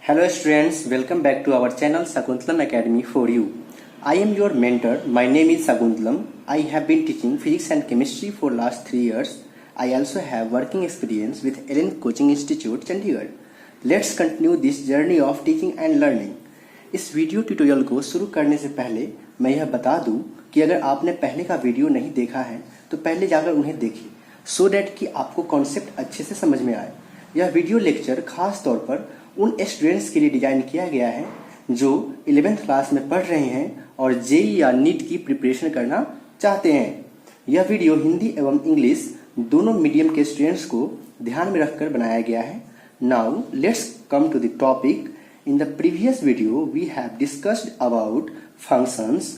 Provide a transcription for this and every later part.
Hello students, welcome back to our channel Sakuntlam Academy for you. I am your mentor. My name is Sakuntlam. I have been teaching physics and chemistry for last 3 years. I also have working experience with Ellen Coaching Institute, Chandigarh. Let's continue this journey of teaching and learning. इस video tutorial को शुरू करने से पहले मैं यह बता दूं कि अगर आपने पहले का वीडियो नहीं देखा है तो पहले जाकर उन्हें देखिए सो डैट कि आपको कॉन्सेप्ट अच्छे से समझ में आए। यह वीडियो लेक्चर खास तौर पर उन स्टूडेंट्स के लिए डिजाइन किया गया है जो 11th क्लास में पढ़ रहे हैं और जेई या नीट की प्रिपरेशन करना चाहते हैं। यह वीडियो हिंदी एवं इंग्लिश दोनों मीडियम के स्टूडेंट्स को ध्यान में रखकर बनाया गया है। Now let's come to the topic. In the previous video, we have discussed about functions,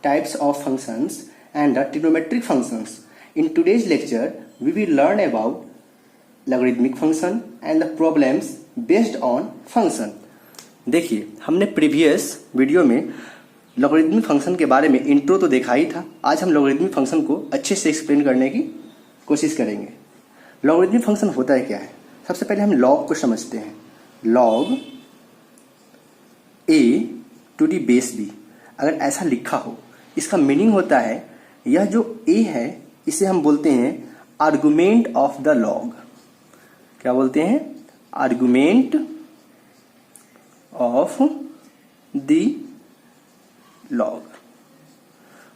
types of functions, and the trigonometric functions. In today's lecture, we will learn about logarithmic function and the problems based on function. देखिए, हमने previous video में logarithmic function के बारे में intro तो देखा ही था। आज हम लॉगरिथमिक फंक्शन को अच्छे से एक्सप्लेन करने की कोशिश करेंगे। लॉगरिथमिक फंक्शन होता है क्या है? सबसे पहले हम लॉग को समझते हैं। Log a to the base b, अगर ऐसा लिखा हो इसका मीनिंग होता है यह जो a है इसे हम बोलते हैं आर्गुमेंट ऑफ द लॉग। क्या बोलते हैं? Argument of the log.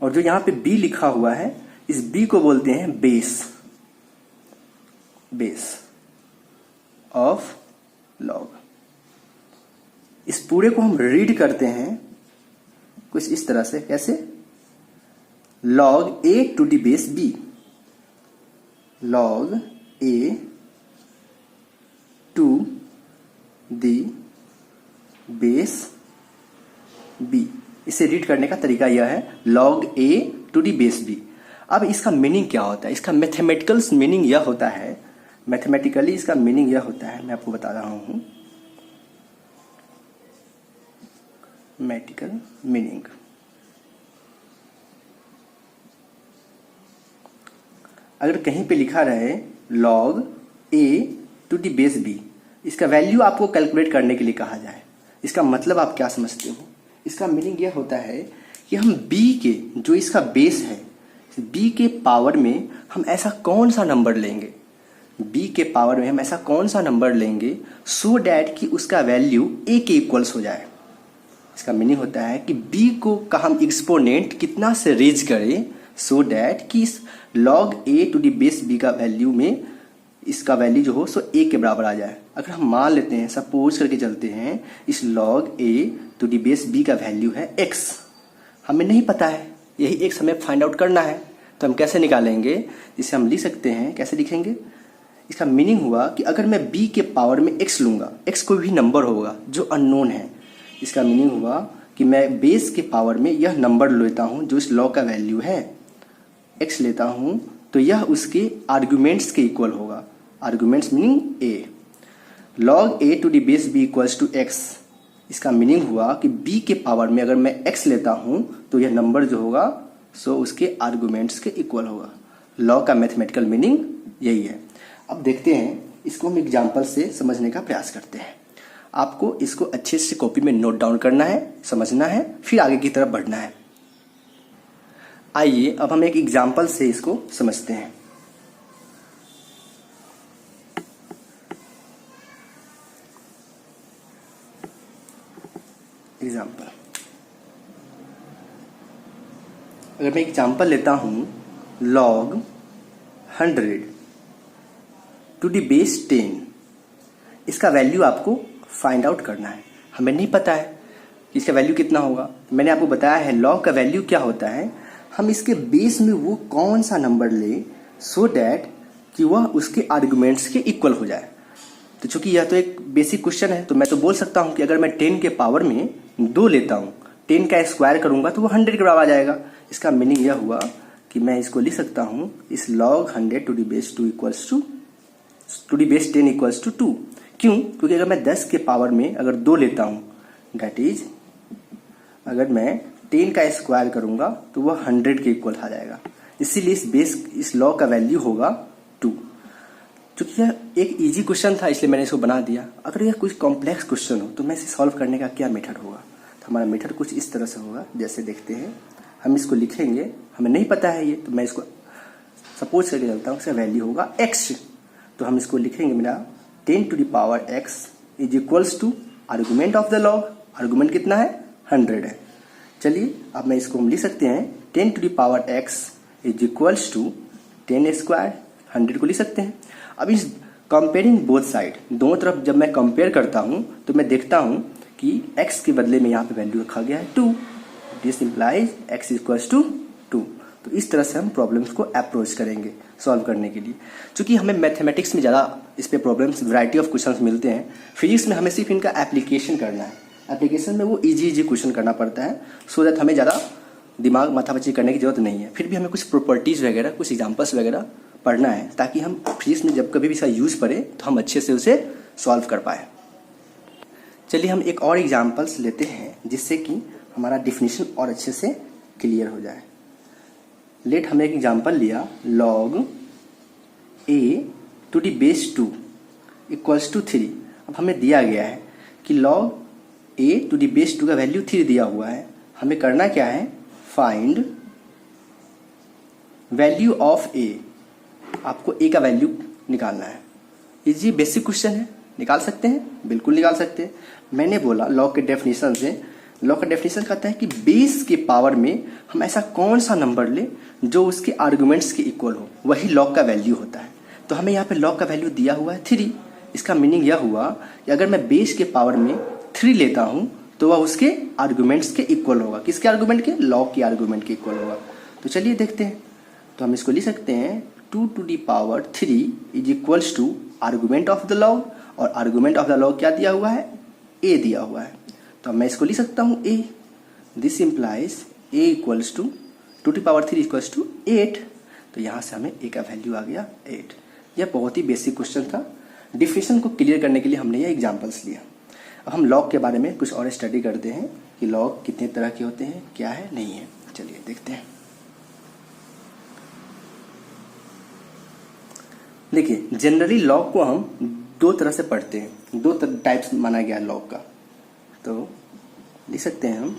और जो यहां पे b लिखा हुआ है इस b को बोलते हैं बेस, बेस ऑफ लॉग। इस पूरे को हम रीड करते हैं कुछ इस तरह से। कैसे? log a to the base b, log a to the base b। इसे रीड करने का तरीका यह है log a to the base b। अब इसका मीनिंग क्या होता है? इसका मैथमेटिकल मीनिंग यह होता है, मैथमेटिकली इसका मीनिंग यह होता है, मैं आपको बता रहा हूं। मैथमेटिकल मीनिंग, अगर कहीं पे लिखा रहे log a to the base b, इसका वैल्यू आपको कैलकुलेट करने के लिए कहा जाए, इसका मतलब आप क्या समझते हो? इसका मीनिंग यह होता है कि हम b के जो इसका बेस है b के पावर में हम ऐसा कौन सा नंबर लेंगे, b के पावर में हम ऐसा कौन सा नंबर लेंगे सो डैट कि उसका वैल्यू a के इक्वल्स हो जाए। इसका मीनिंग होता है कि b को का हम एक्सपोनेंट कितना से रेज करें सो डैट कि इस log a to the base b का वैल्यू में इसका वैल्यू जो हो सो a के बराबर आ जाए। अगर हम मान लेते हैं, सपोज करके चलते हैं, इस log a to the base b का वैल्यू है x, हमें नहीं पता है, यही x हमें फाइंड आउट करना है, तो हम कैसे निकालेंगे? इसे हम लिख सकते हैं, कैसे लिखेंगे? इसका मीनिंग हुआ कि अगर मैं b के पावर में x लूंगा, x कोई भी नंबर होगा जो अननोन है, इसका मीनिंग हुआ कि मैं बेस के पावर में यह नंबर लेता हूं जो इस लॉग का वैल्यू है, x लेता हूं, तो यह उसके आर्गुमेंट्स के इक्वल होगा। Arguments meaning a। log a to the base b equals to x, इसका मीनिंग हुआ कि b के पावर में अगर मैं x लेता हूं तो यह नंबर जो होगा सो उसके आर्गुमेंट्स के इक्वल होगा। लॉग का मैथमेटिकल मीनिंग यही है। अब देखते हैं, इसको हम एग्जाम्पल से समझने का प्रयास करते हैं। आपको इसको अच्छे से कॉपी में नोट डाउन करना है, समझना है, फिर आगे की तरफ बढ़ना है। आइए अब हम एक एग्जाम्पल से इसको समझते हैं। एग्जाम्पल, अगर मैं एग्जाम्पल लेता हूं log 100 टू दी बेस 10, इसका वैल्यू आपको फाइंड आउट करना है। हमें नहीं पता है कि इसका वैल्यू कितना होगा। मैंने आपको बताया है लॉग का वैल्यू क्या होता है, हम इसके बेस में वो कौन सा नंबर ले सो डैट कि वह उसके आर्गुमेंट्स के इक्वल हो जाए। तो चूंकि यह तो एक बेसिक क्वेश्चन है, तो मैं तो बोल सकता हूं कि अगर मैं 10 के पावर में 2 लेता हूं, 10 का स्क्वायर करूंगा तो वो 100 के बराबर आ जाएगा। इसका मीनिंग यह हुआ कि मैं इसको लिख सकता हूं इस log 100 to the base 2 equals to the base 10 equals to 2। क्यों? क्योंकि अगर मैं 10 के पावर में अगर 2 लेता हूं, दैट इज अगर मैं 10 का स्क्वायर करूंगा तो वह 100 के इक्वल आ जाएगा। इसीलिए इस लॉ का वैल्यू होगा 2। चूंकि यह एक इजी क्वेश्चन था इसलिए मैंने इसको बना दिया। अगर यह कुछ कॉम्प्लेक्स क्वेश्चन हो तो मैं इसे सॉल्व करने का क्या मेथड होगा, तो हमारा मेथड कुछ इस तरह से होगा। जैसे देखते हैं, हम इसको लिखेंगे, हमें नहीं पता है ये, तो मैं इसको सपोज करके चलता हूँ, इसका वैल्यू होगा x। तो हम इसको लिखेंगे, मेरा 10 to the power x is equals to argument of the log. Argument कितना है, 100 है। चलिए अब मैं इसको हम लिख सकते हैं 10 to the power x is equals to 10 square, 100 को लिख सकते हैं। अब इस कंपेयरिंग बोथ साइड, दोनों तरफ जब मैं कंपेयर करता हूं तो मैं देखता हूं कि x के बदले में यहाँ पे वैल्यू रखा गया है 2। This implies x equals to 2। तो इस तरह से हम प्रॉब्लम्स को अप्रोच करेंगे सॉल्व करने के लिए। क्योंकि हमें मैथमेटिक्स में ज़्यादा इस पे प्रॉब्लम्स, वैरायटी ऑफ क्वेश्चंस मिलते हैं, फिजिक्स में हमें सिर्फ इनका एप्लीकेशन करना है। एप्लीकेशन में वो इजी क्वेश्चन करना पड़ता है, सो दैट हमें ज़्यादा दिमाग माथापच्ची करने की जरूरत नहीं है। फिर भी हमें कुछ प्रॉपर्टीज़ वगैरह, कुछ एग्जाम्पल्स वगैरह पढ़ना है, ताकि हम फिजिक्स में जब कभी भी इसका यूज़ करें तो हम अच्छे से उसे सॉल्व कर पाए। चलिए हम एक और एग्जाम्पल्स लेते हैं जिससे कि हमारा डिफिनीशन और अच्छे से क्लियर हो जाए। लेट हमने एक एग्जाम्पल लिया, log a to the base 2 equals to 3। अब हमें दिया गया है कि log a to the base 2 का वैल्यू 3 दिया हुआ है। हमें करना क्या है, फाइंड वैल्यू ऑफ a। आपको a का वैल्यू निकालना है। ये बेसिक क्वेश्चन है, निकाल सकते हैं, बिल्कुल निकाल सकते हैं। मैंने बोला लॉग के डेफिनेशन से, लॉग का डेफिनेशन कहता है कि बेस के पावर में हम ऐसा कौन सा नंबर ले जो उसके आर्गुमेंट्स के इक्वल हो, वही लॉग का वैल्यू होता है। तो हमें यहाँ पे लॉग का वैल्यू दिया हुआ है 3। इसका मीनिंग यह हुआ कि अगर मैं बेस के पावर में 3 लेता हूँ तो वह उसके आर्गुमेंट्स के इक्वल होगा। किसके आर्गुमेंट के, लॉग के आर्गुमेंट के इक्वल होगा। तो चलिए देखते हैं। तो हम इसको लिख सकते हैं 2 to the power 3 is equals to argument of the log, और आर्गुमेंट ऑफ द लॉग क्या दिया हुआ है, a दिया हुआ है। तो मैं इसको लिख सकता हूँ a। This implies a equals to 2 to the power 3 equals to 8। तो यहाँ से हमें a का वैल्यू आ गया 8। यह बहुत ही बेसिक क्वेश्चन था। डिफिनेशन को क्लियर करने के लिए हमने ये एग्जाम्पल्स लिया। अब हम लॉग के बारे में कुछ और स्टडी करते हैं कि लॉग कितने तरह के होते हैं, क्या है, नहीं है। चलिए देखते हैं। देखिए, जनरली लॉग को हम 2 तरह से पढ़ते हैं, 2 टाइप्स माना गया लॉग का। तो लिख सकते हैं हम,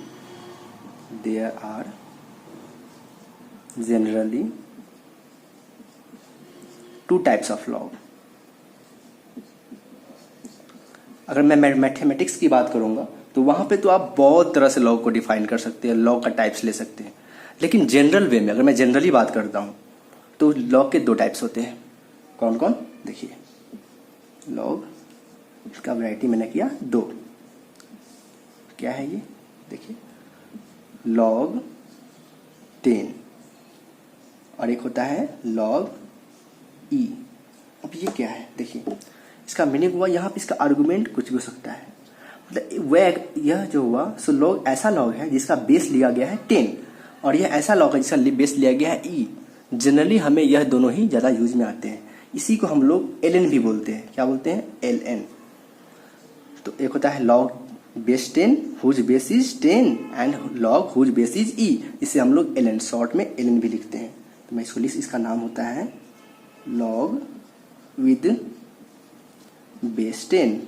there are generally 2 types of log. अगर मैं मैथमेटिक्स की बात करूंगा तो वहां पे तो आप बहुत तरह से लॉग को डिफाइन कर सकते हैं, लॉग का टाइप्स ले सकते हैं। लेकिन जनरल वे में अगर मैं जनरली बात करता हूं तो लॉग के 2 टाइप्स होते हैं। कौन कौन, देखिए, लॉग, इसका वैरायटी मैंने किया 2। क्या है ये, देखिए, log 10 और एक होता है log e। अब ये क्या है, देखिए, इसका मीनिंग हुआ यहाँ पे इसका आर्गुमेंट कुछ भी हो सकता है। मतलब वह यह जो हुआ, सो log ऐसा log है जिसका बेस लिया गया है 10, और यह ऐसा log है जिसका बेस लिया गया है e। जनरली हमें यह दोनों ही ज़्यादा यूज में आते हैं। इसी को हम लोग ln भी बोलते हैं। क्या बोलते हैं, ln। तो एक होता है log base 10 whose base is 10 and log whose base is e। इसे हम लोग ln, शॉर्ट में ln भी लिखते हैं। तो मैं इसको इसका नाम होता है log विद बेस 10,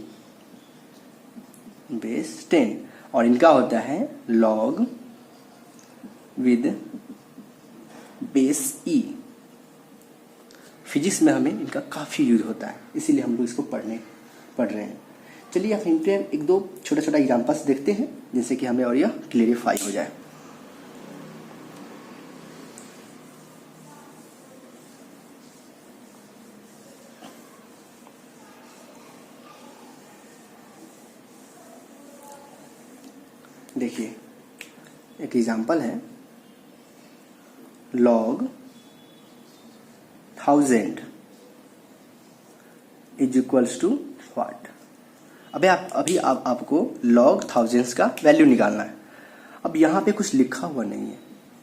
और इनका होता है log with base e। Physics में हमें इनका काफ़ी यूज होता है, इसीलिए हम लोग इसको पढ़ रहे हैं। चलिए आप इन पे 1-2 छोटा एग्जाम्पल्स देखते हैं जिससे कि हमें और यह क्लियरिफाई हो जाए। देखिए, एक एग्जाम्पल है, log 1000 is equals to what. अभी आपको log thousands का वैल्यू निकालना है। अब यहाँ पे कुछ लिखा हुआ नहीं है,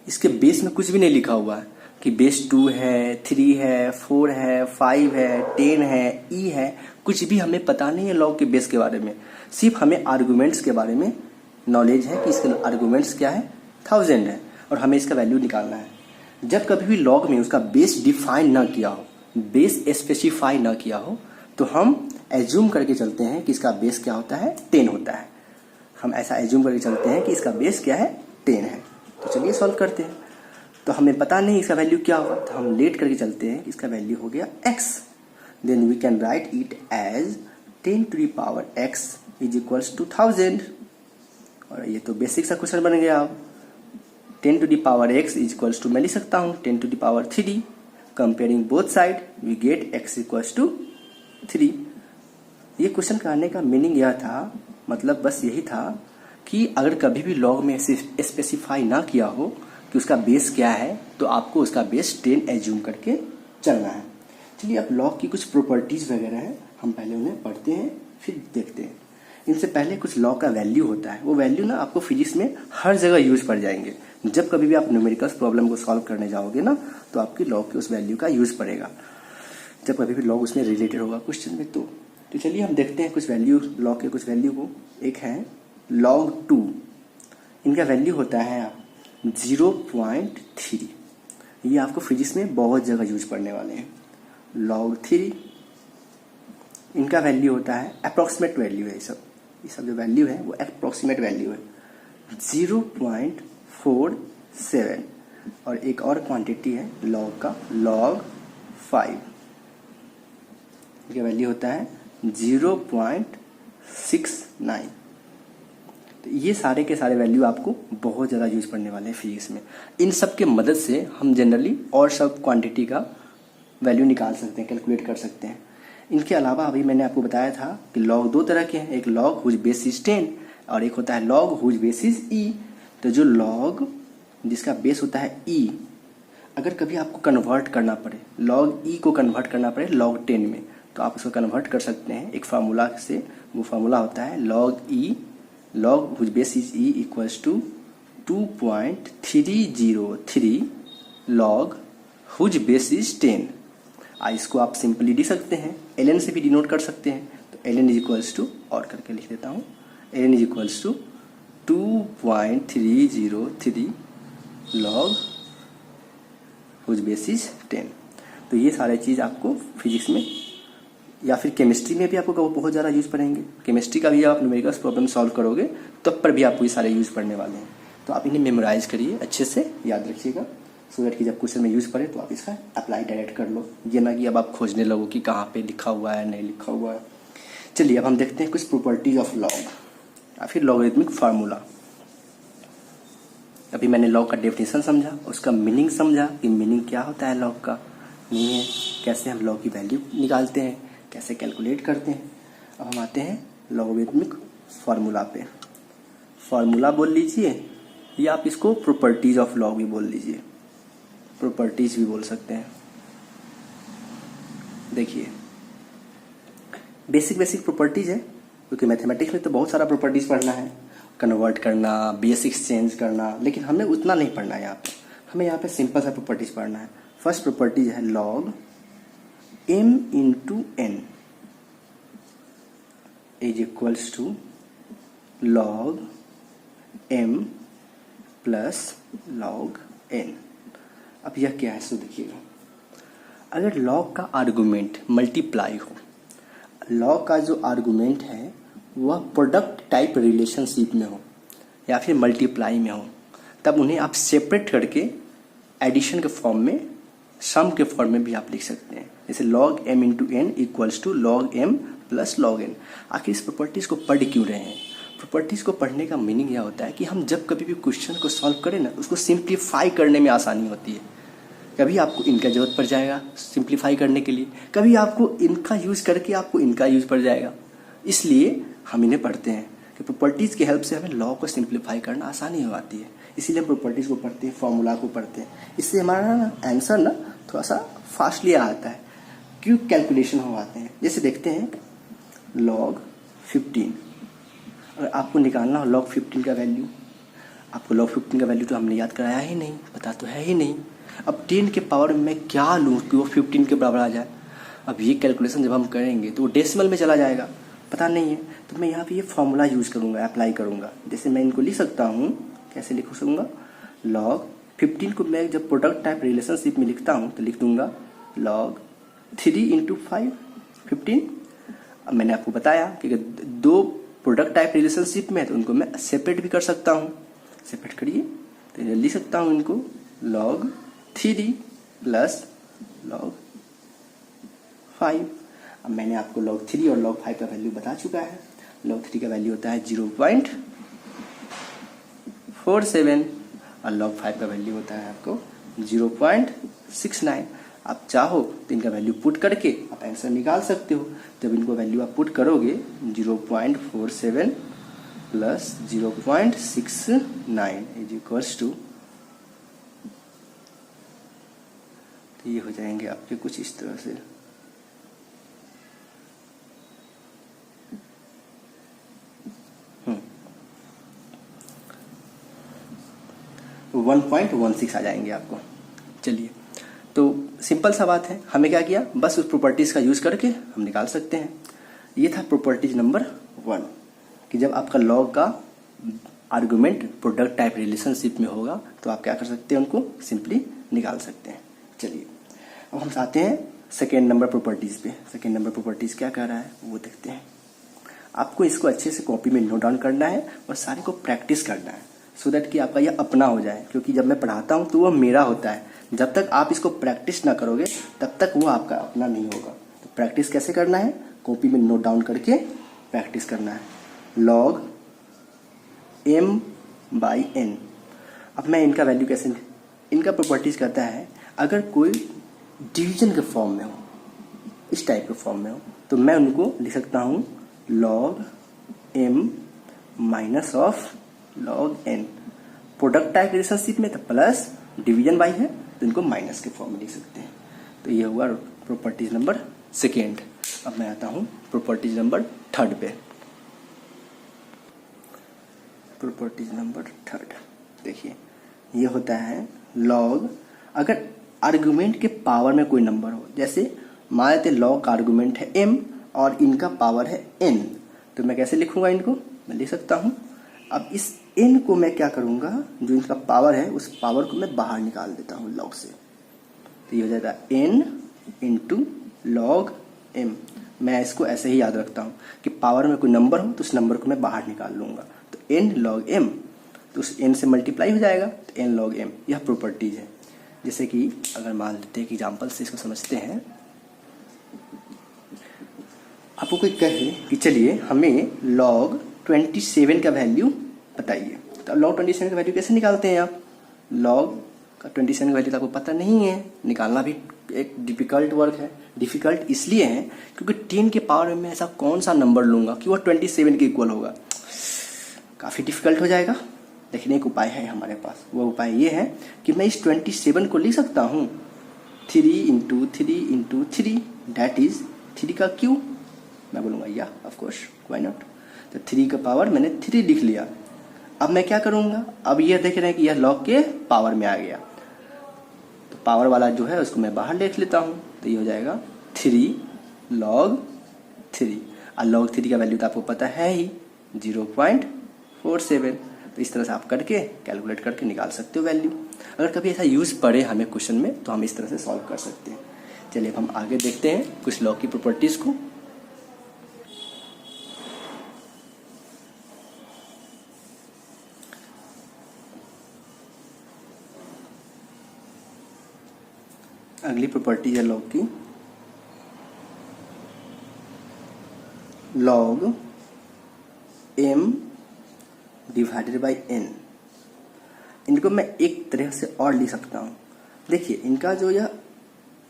इसके बेस में कुछ भी नहीं लिखा हुआ है कि बेस 2 है, 3 है, 4 है, 5 है, 10 है, e है। कुछ भी हमें पता नहीं है log के बेस के बारे में। सिर्फ हमें आर्गुमेंट्स के बारे में नॉलेज है कि इसके आर्गुमेंट्स क्या है, 1000 है, और हमें इसका वैल्यू निकालना है। जब कभी भी log में उसका बेस डिफाइन ना किया हो, बेस स्पेसिफाई ना किया हो तो हम एज्यूम करके चलते हैं कि इसका बेस क्या होता है, 10 होता है। हम ऐसा एज्यूम करके चलते हैं कि इसका बेस क्या है, 10 है। तो चलिए सॉल्व करते हैं। तो हमें पता नहीं इसका वैल्यू क्या होगा, तो हम लेट करके चलते हैं कि इसका वैल्यू हो गया x। Then we can write it as 10 to the power x is equals to 1000। और ये तो बेसिक सा क्वेश्चन बन गया। अब 10 to the power x is equals to मैं लिख सकता हूँ 10 to the power 3। Comparing both side we get x equals to 3। ये क्वेश्चन करने का मीनिंग यह था, मतलब बस यही था कि अगर कभी भी लॉग में स्पेसिफाई ना किया हो कि उसका बेस क्या है, तो आपको उसका बेस 10 एज्यूम करके चलना है। चलिए अब लॉग की कुछ प्रॉपर्टीज वगैरह हैं, हम पहले उन्हें पढ़ते हैं फिर देखते हैं। इनसे पहले कुछ लॉग का वैल्यू होता है, वो वैल्यू ना आपको फिजिक्स में हर जगह यूज पड़ जाएंगे। जब कभी भी आप न्यूमेरिकल्स प्रॉब्लम को सॉल्व करने जाओगे ना, तो आपकी लॉग के उस वैल्यू का यूज पड़ेगा, जब कभी भी लॉग उसमें रिलेटेड होगा क्वेश्चन में। तो चलिए हम देखते हैं कुछ वैल्यू, लॉग के कुछ वैल्यू को। एक है log 2, इनका वैल्यू होता है 0.3। ये आपको फिजिक्स में बहुत जगह यूज पड़ने वाले हैं। log 3 इनका वैल्यू होता है, अप्रोक्सीमेट वैल्यू है ये सब जो वैल्यू है वो अप्रोक्सीमेट वैल्यू है 0.47। और एक और क्वांटिटी है log का, log 5, इनका वैल्यू होता है 0.69। तो ये सारे के सारे वैल्यू आपको बहुत ज़्यादा यूज पड़ने वाले हैं फिजिक्स में। इन सब के मदद से हम जनरली और सब क्वांटिटी का वैल्यू निकाल सकते हैं, कैलकुलेट कर सकते हैं। इनके अलावा अभी मैंने आपको बताया था कि लॉग दो तरह के हैं, एक लॉग हुज बेस इज 10 और एक होता है लॉग हुज बेस इज ई। तो जो लॉग जिसका बेस होता है ई, अगर कभी आपको कन्वर्ट करना पड़े, लॉग ई को कन्वर्ट करना पड़े लॉग 10 में, तो आप उसको कन्वर्ट कर सकते हैं एक फार्मूला से। वो फार्मूला होता है log e, log whose base is e equals to 2.303 log whose base is 10। इसको आप सिंपली लिख सकते हैं, ln से भी डिनोट कर सकते हैं। तो ln इज इक्वल्स टू, और करके लिख देता हूँ, ln is equals to 2.303 log whose base is 10। तो ये सारे चीज़ आपको फिजिक्स में या फिर केमिस्ट्री में भी आपको बहुत ज़्यादा यूज पड़ेंगे। केमिस्ट्री का भी आप न्यूमेरिकल्स प्रॉब्लम सॉल्व करोगे तब पर भी आपको ये सारे यूज पड़ने वाले हैं। तो आप इन्हें मेमोराइज करिए, अच्छे से याद रखिएगा, सो दैट कि जब क्वेश्चन में यूज पड़े तो आप इसका अप्लाई डायरेक्ट कर लो, ये ना कि अब आप खोजने लगो कि कहाँ पे लिखा हुआ है नहीं लिखा हुआ है। चलिए अब हम देखते हैं कुछ प्रॉपर्टीज ऑफ लॉग या फिर लॉगरिथमिक फार्मूला। अभी मैंने लॉग का डेफिनेशन समझा, उसका मीनिंग समझा कि मीनिंग क्या होता है लॉग का, नहीं है कैसे हम लॉग की वैल्यू निकालते हैं, कैसे कैलकुलेट करते हैं। अब हम आते हैं लॉगरिथमिक फार्मूला पे। फार्मूला बोल लीजिए या आप इसको प्रॉपर्टीज ऑफ लॉग भी बोल लीजिए, प्रॉपर्टीज भी बोल सकते हैं। देखिए बेसिक प्रॉपर्टीज है, क्योंकि मैथमेटिक्स में तो बहुत सारा प्रॉपर्टीज पढ़ना है, कन्वर्ट करना, बेस एक्सचेंज करना, लेकिन हमें उतना नहीं पढ़ना है यहाँ पे। हमें यहाँ पे सिंपल सा प्रॉपर्टीज पढ़ना है। फर्स्ट प्रॉपर्टीज है log m into n is equals to log m plus log n। अब यह क्या है सो देखिएगा, अगर लॉग का आर्गुमेंट मल्टीप्लाई हो, लॉग का जो आर्गुमेंट है वह प्रोडक्ट टाइप रिलेशनशिप में हो या फिर मल्टीप्लाई में हो, तब उन्हें आप सेपरेट करके एडिशन के फॉर्म में, सम के फॉर्म में भी आप लिख सकते हैं। जैसे log m into n equals to log m plus log n। आखिर इस प्रॉपर्टीज को पढ़ क्यों रहे हैं? प्रॉपर्टीज को पढ़ने का मीनिंग यह होता है कि हम जब कभी भी क्वेश्चन को सॉल्व करें ना, उसको सिंप्लीफाई करने में आसानी होती है। कभी आपको इनका जरूरत पड़ जाएगा सिंप्लीफाई करने के लिए, कभी आपको इनका यूज करके आपको इनका यूज पड़ जाएगा, इसलिए हम इन्हें पढ़ते हैं कि प्रॉपर्टीज की हेल्प से हमें लॉ को सिंप्लीफाई करना आसानी हो आती है। इसीलिए हम प्रॉपर्टीज को पढ़ते हैं, फॉर्मूला को पढ़ते हैं। इससे हमारा ना आंसर ना थोड़ा सा फास्टली आता है, क्विक कैलकुलेशन हो आते हैं। जैसे देखते हैं log 15, अगर आपको निकालना हो log 15 का वैल्यू, आपको log 15 का वैल्यू तो हमने याद कराया ही नहीं, पता तो है ही नहीं। अब 10 के पावर में मैं क्या लूँ कि वो 15 के बराबर आ जाए? अब ये कैलकुलेशन जब हम करेंगे तो वो डेसिमल में चला जाएगा, पता नहीं है। तो मैं यहाँ पे ये फॉर्मूला यूज करूँगा, अप्लाई करूँगा। जैसे मैं इनको लिख सकता हूँ, कैसे लिख सकूँगा, log 15 को मैं जब प्रोडक्ट टाइप रिलेशनशिप में लिखता हूँ तो लिख दूंगा log 3 इंटू 5 15। अब मैंने आपको बताया कि अगर दो प्रोडक्ट टाइप रिलेशनशिप में है तो उनको मैं सेपरेट भी कर सकता हूँ। सेपरेट करिए तो लिख सकता हूँ इनको log 3 प्लस log 5। अब मैंने आपको log 3 और log 5 का वैल्यू बता चुका है। log 3 का वैल्यू होता है 0.47 और log 5 का वैल्यू होता है आपको 0.69। आप चाहो तो इनका वैल्यू पुट करके आप आंसर निकाल सकते हो। जब इनको वैल्यू आप पुट करोगे 0.47 प्लस 0.69 इज इक्वल्स टू, तो ये हो जाएंगे आपके कुछ इस तरह से। तो 1.16 आ जाएंगे आपको। चलिए, तो सिंपल सा बात है, हमें क्या किया, बस उस प्रॉपर्टीज का यूज करके हम निकाल सकते हैं। ये था प्रॉपर्टीज नंबर 1 कि जब आपका लॉग का आर्गुमेंट प्रोडक्ट टाइप रिलेशनशिप में होगा तो आप क्या कर सकते हैं, उनको सिंपली निकाल सकते हैं। चलिए, अब हम आते हैं सेकेंड नंबर प्रॉपर्टीज पे। सेकेंड नंबर प्रॉपर्टीज क्या कह रहा है वो देखते हैं। आपको इसको अच्छे से कॉपी में नोट डाउन करना है और सारे को प्रैक्टिस करना है सो दैट कि आपका यह अपना हो जाए, क्योंकि जब मैं पढ़ाता हूँ तो वह मेरा होता है। जब तक आप इसको प्रैक्टिस ना करोगे तब तक वो आपका अपना नहीं होगा। तो प्रैक्टिस कैसे करना है, कॉपी में नोट डाउन करके प्रैक्टिस करना है। log m/n। अब मैं इनका वैल्यू कैसे, इनका प्रॉपर्टीज कहता है अगर कोई डिवीजन के फॉर्म में हो, इस टाइप के फॉर्म में हो, तो मैं उनको लिख सकता हूँ log m minus of log n। Product type relationship में तो प्लस, डिवीजन बाई है तो इनको माइनस के फॉर्म में लिख सकते हैं। तो ये हुआ प्रॉपर्टीज नंबर सेकेंड। अब मैं आता हूँ प्रॉपर्टीज नंबर थर्ड पे। प्रॉपर्टीज नंबर थर्ड देखिए, ये होता है log, अगर आर्गुमेंट के पावर में कोई नंबर हो, जैसे मान लेते log का आर्गुमेंट है m और इनका पावर है n, तो मैं कैसे लिखूंगा इनको, मैं लिख सकता हूँ। अब इस n को मैं क्या करूंगा, जो इनका पावर है उस पावर को मैं बाहर निकाल देता हूँ log से, तो ये हो जाएगा n इंटू log m। मैं इसको ऐसे ही याद रखता हूँ कि पावर में कोई नंबर हो तो उस नंबर को मैं बाहर निकाल लूंगा, तो n log m, तो उस n से मल्टीप्लाई हो जाएगा, तो n log m। यह प्रॉपर्टीज है। जैसे कि अगर मान लेते हैं कि एग्जाम्पल से इसको समझते हैं। आपको कोई कहे कि चलिए हमें log 27 का वैल्यू बताइए, तो log 27 का वैल्यू कैसे निकालते हैं आप। log का 27 का वैल्यू तो आपको पता नहीं है, निकालना भी एक डिफिकल्ट वर्क है। डिफिकल्ट इसलिए है क्योंकि 10 के पावर में ऐसा कौन सा नंबर लूंगा कि वह 27 के इक्वल होगा, काफ़ी डिफिकल्ट हो जाएगा। लेकिन एक उपाय है हमारे पास, वो उपाय ये है कि मैं इस 27 को लिख सकता हूँ 3 इंटू 3 इंटू 3, डैट इज 3 का क्यूब। मैं बोलूँगा या ऑफकोर्स वाई नॉट। तो 3 का पावर मैंने 3 लिख लिया। अब मैं क्या करूँगा, अब यह देख रहे हैं कि यह log के पावर में आ गया, तो पावर वाला जो है उसको मैं बाहर लिख लेता हूँ, तो ये हो जाएगा 3 log 3। और log 3 का वैल्यू तो आपको पता है ही 0.47। तो इस तरह से आप करके कैलकुलेट करके निकाल सकते हो वैल्यू। अगर कभी ऐसा यूज़ पड़े हमें क्वेश्चन में तो हम इस तरह से सॉल्व कर सकते हैं। चलिए अब हम आगे देखते हैं कुछ लॉग की प्रॉपर्टीज़ को। अगली प्रॉपर्टी है लॉग की, log m divided by n। इनको मैं एक तरह से और लिख सकता हूँ। देखिए इनका जो यह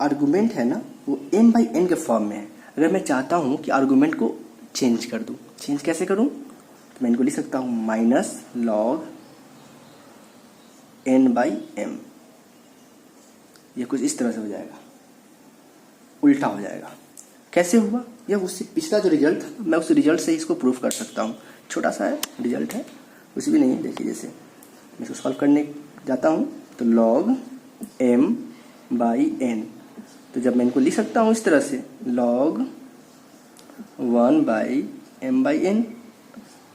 आर्गुमेंट है ना वो m बाई n के फॉर्म में है। अगर मैं चाहता हूँ कि आर्गुमेंट को चेंज कर दूँ, चेंज कैसे करूँ, तो मैं इनको लिख सकता हूँ minus log n by m। ये कुछ इस तरह से हो जाएगा, उल्टा हो जाएगा। कैसे हुआ, यह उससे पिछला जो रिजल्ट था मैं उस रिजल्ट से इसको प्रूफ कर सकता हूँ। छोटा सा है रिजल्ट है, कुछ भी नहीं है। देखिए जैसे मैं इसको सॉल्व करने जाता हूँ तो log m बाई n, तो जब मैं इनको लिख सकता हूँ इस तरह से log 1 by m by n,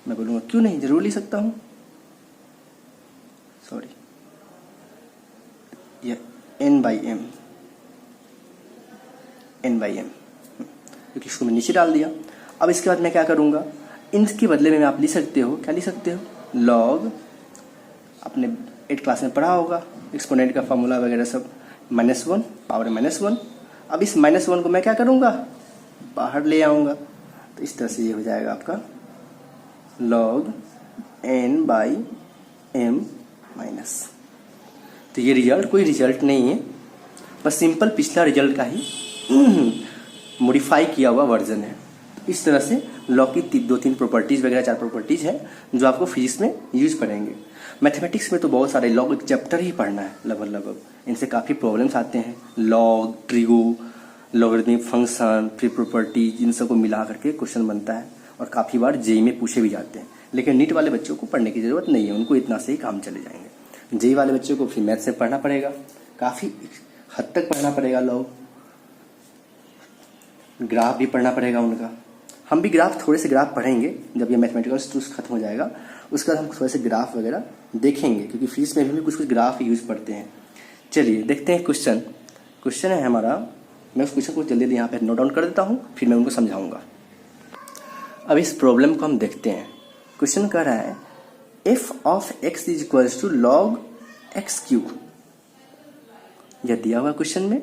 मैं बोलूँगा क्यों नहीं, जरूर लिख सकता हूँ। सॉरी, यह n बाई m, n/m, क्योंकि इसको मैं नीचे डाल दिया। अब इसके बाद मैं क्या करूँगा, इनके बदले में आप लिख सकते हो, क्या लिख सकते हो, लॉग, आपने 8 क्लास में पढ़ा होगा एक्सपोनेंट का फॉर्मूला वगैरह सब, -1 पावर -1। अब इस -1 को मैं क्या करूँगा, बाहर ले आऊँगा, तो इस तरह से ये हो जाएगा आपका log n/m माइनस। तो ये रिजल्ट कोई रिजल्ट नहीं है, बस सिंपल पिछला रिजल्ट का ही मॉडिफाई किया हुआ वर्जन है। इस तरह से लॉग की 2-3 प्रॉपर्टीज वगैरह 4 प्रॉपर्टीज है जो आपको फिजिक्स में यूज पड़ेंगे। मैथमेटिक्स में तो बहुत सारे लॉग, एक चैप्टर ही पढ़ना है लगभग, इनसे काफ़ी प्रॉब्लम्स आते हैं। लॉग, ट्रिगो, लॉगरिथमिक फंक्शन, फिर प्रॉपर्टीज, इन सबको मिला करके क्वेश्चन बनता है और काफ़ी बार जेईई में पूछे भी जाते हैं। लेकिन नीट वाले बच्चों को पढ़ने की ज़रूरत नहीं है, उनको इतना से ही काम चले जाएंगे। जेईई वाले बच्चों को फिर मैथ से पढ़ना पड़ेगा, काफ़ी हद तक पढ़ना पड़ेगा। लॉग, ग्राफ भी पढ़ना पड़ेगा उनका। हम भी ग्राफ, थोड़े से ग्राफ पढ़ेंगे जब ये मैथमेटिकल टूल्स खत्म हो जाएगा, उसके बाद हम थोड़े से ग्राफ वगैरह देखेंगे, क्योंकि फिजिक्स में भी कुछ ग्राफ यूज पढ़ते हैं। चलिए देखते हैं क्वेश्चन है हमारा। मैं उस क्वेश्चन को जल्दी यहाँ पे नोट डाउन कर देता हूँ, फिर मैं उनको समझाऊंगा। अब इस प्रॉब्लम को हम देखते हैं। क्वेश्चन कह रहा है f of x is equals to log x³, यह दिया हुआ क्वेश्चन में,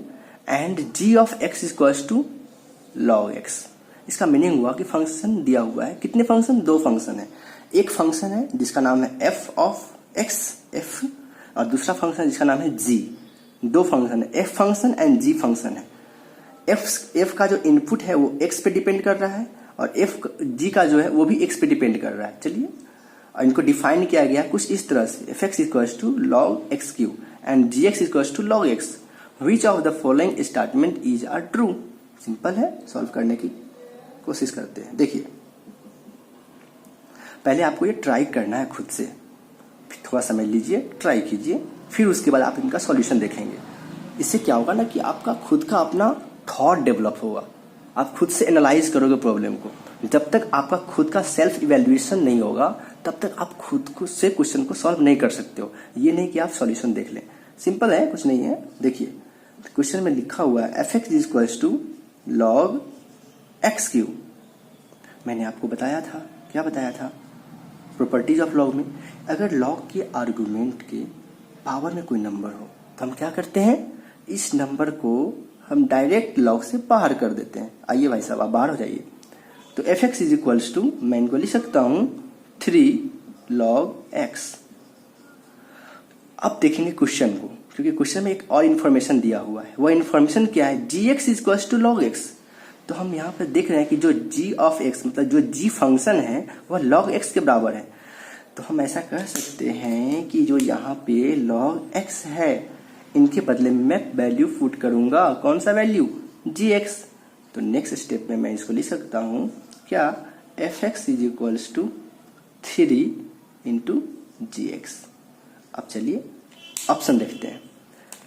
and g of x is equals to log x। इसका मीनिंग हुआ कि फंक्शन दिया हुआ है, कितने फंक्शन, 2 फंक्शन है। एक फंक्शन है जिसका नाम है f ऑफ x, f, और दूसरा फंक्शन जिसका नाम है g। 2 फंक्शन है, f function and g function है। f का जो इनपुट है वो x पे डिपेंड कर रहा है, और g का जो है वो भी x पे डिपेंड कर रहा है। चलिए, और इनको डिफाइन किया गया कुछ इस तरह से, f(x) equals to log x³ and gx equals to log x, which of the following statement is are true. Simple है, सॉल्व करने की कोशिश करते हैं। देखिए, पहले आपको ये ट्राई करना है खुद से, थोड़ा समय लीजिए, ट्राई कीजिए, फिर उसके बाद आप इनका सॉल्यूशन देखेंगे। इससे क्या होगा ना कि आपका खुद का अपना थॉट डेवलप होगा, आप खुद से एनालाइज करोगे प्रॉब्लम को। जब तक आपका खुद का सेल्फ इवेल्युएशन नहीं होगा, तब तक आप खुद से क्वेश्चन को सॉल्व नहीं कर सकते हो। ये नहीं कि आप सॉल्यूशन देख लें, सिंपल है, कुछ नहीं है। देखिए, क्वेश्चन में लिखा हुआ है f(x) is equals to log x³। मैंने आपको बताया था, क्या बताया था, प्रॉपर्टीज ऑफ लॉग में, अगर लॉग के आर्गुमेंट के पावर में कोई नंबर हो तो हम क्या करते हैं, इस नंबर को हम डायरेक्ट लॉग से बाहर कर देते हैं। आइए भाई साहब, आप बाहर हो जाइए। तो f(x) इज इक्वल्स टू, मैं इनको लिख सकता हूं 3 log x। अब देखेंगे क्वेश्चन को, क्योंकि क्वेश्चन में एक और इन्फॉर्मेशन दिया हुआ है। वह इन्फॉर्मेशन क्या है, gx is equals to log x। तो हम यहाँ पर देख रहे हैं कि जो g ऑफ x, मतलब जो g फंक्शन है वह log x के बराबर है। तो हम ऐसा कह सकते हैं कि जो यहाँ पे log x है, इनके बदले में मैं वैल्यू पुट करूंगा, कौन सा वैल्यू, gx। तो नेक्स्ट स्टेप में मैं इसको लिख सकता हूं, क्या, f(x) is equals to 3 into gx। अब चलिए ऑप्शन देखते हैं।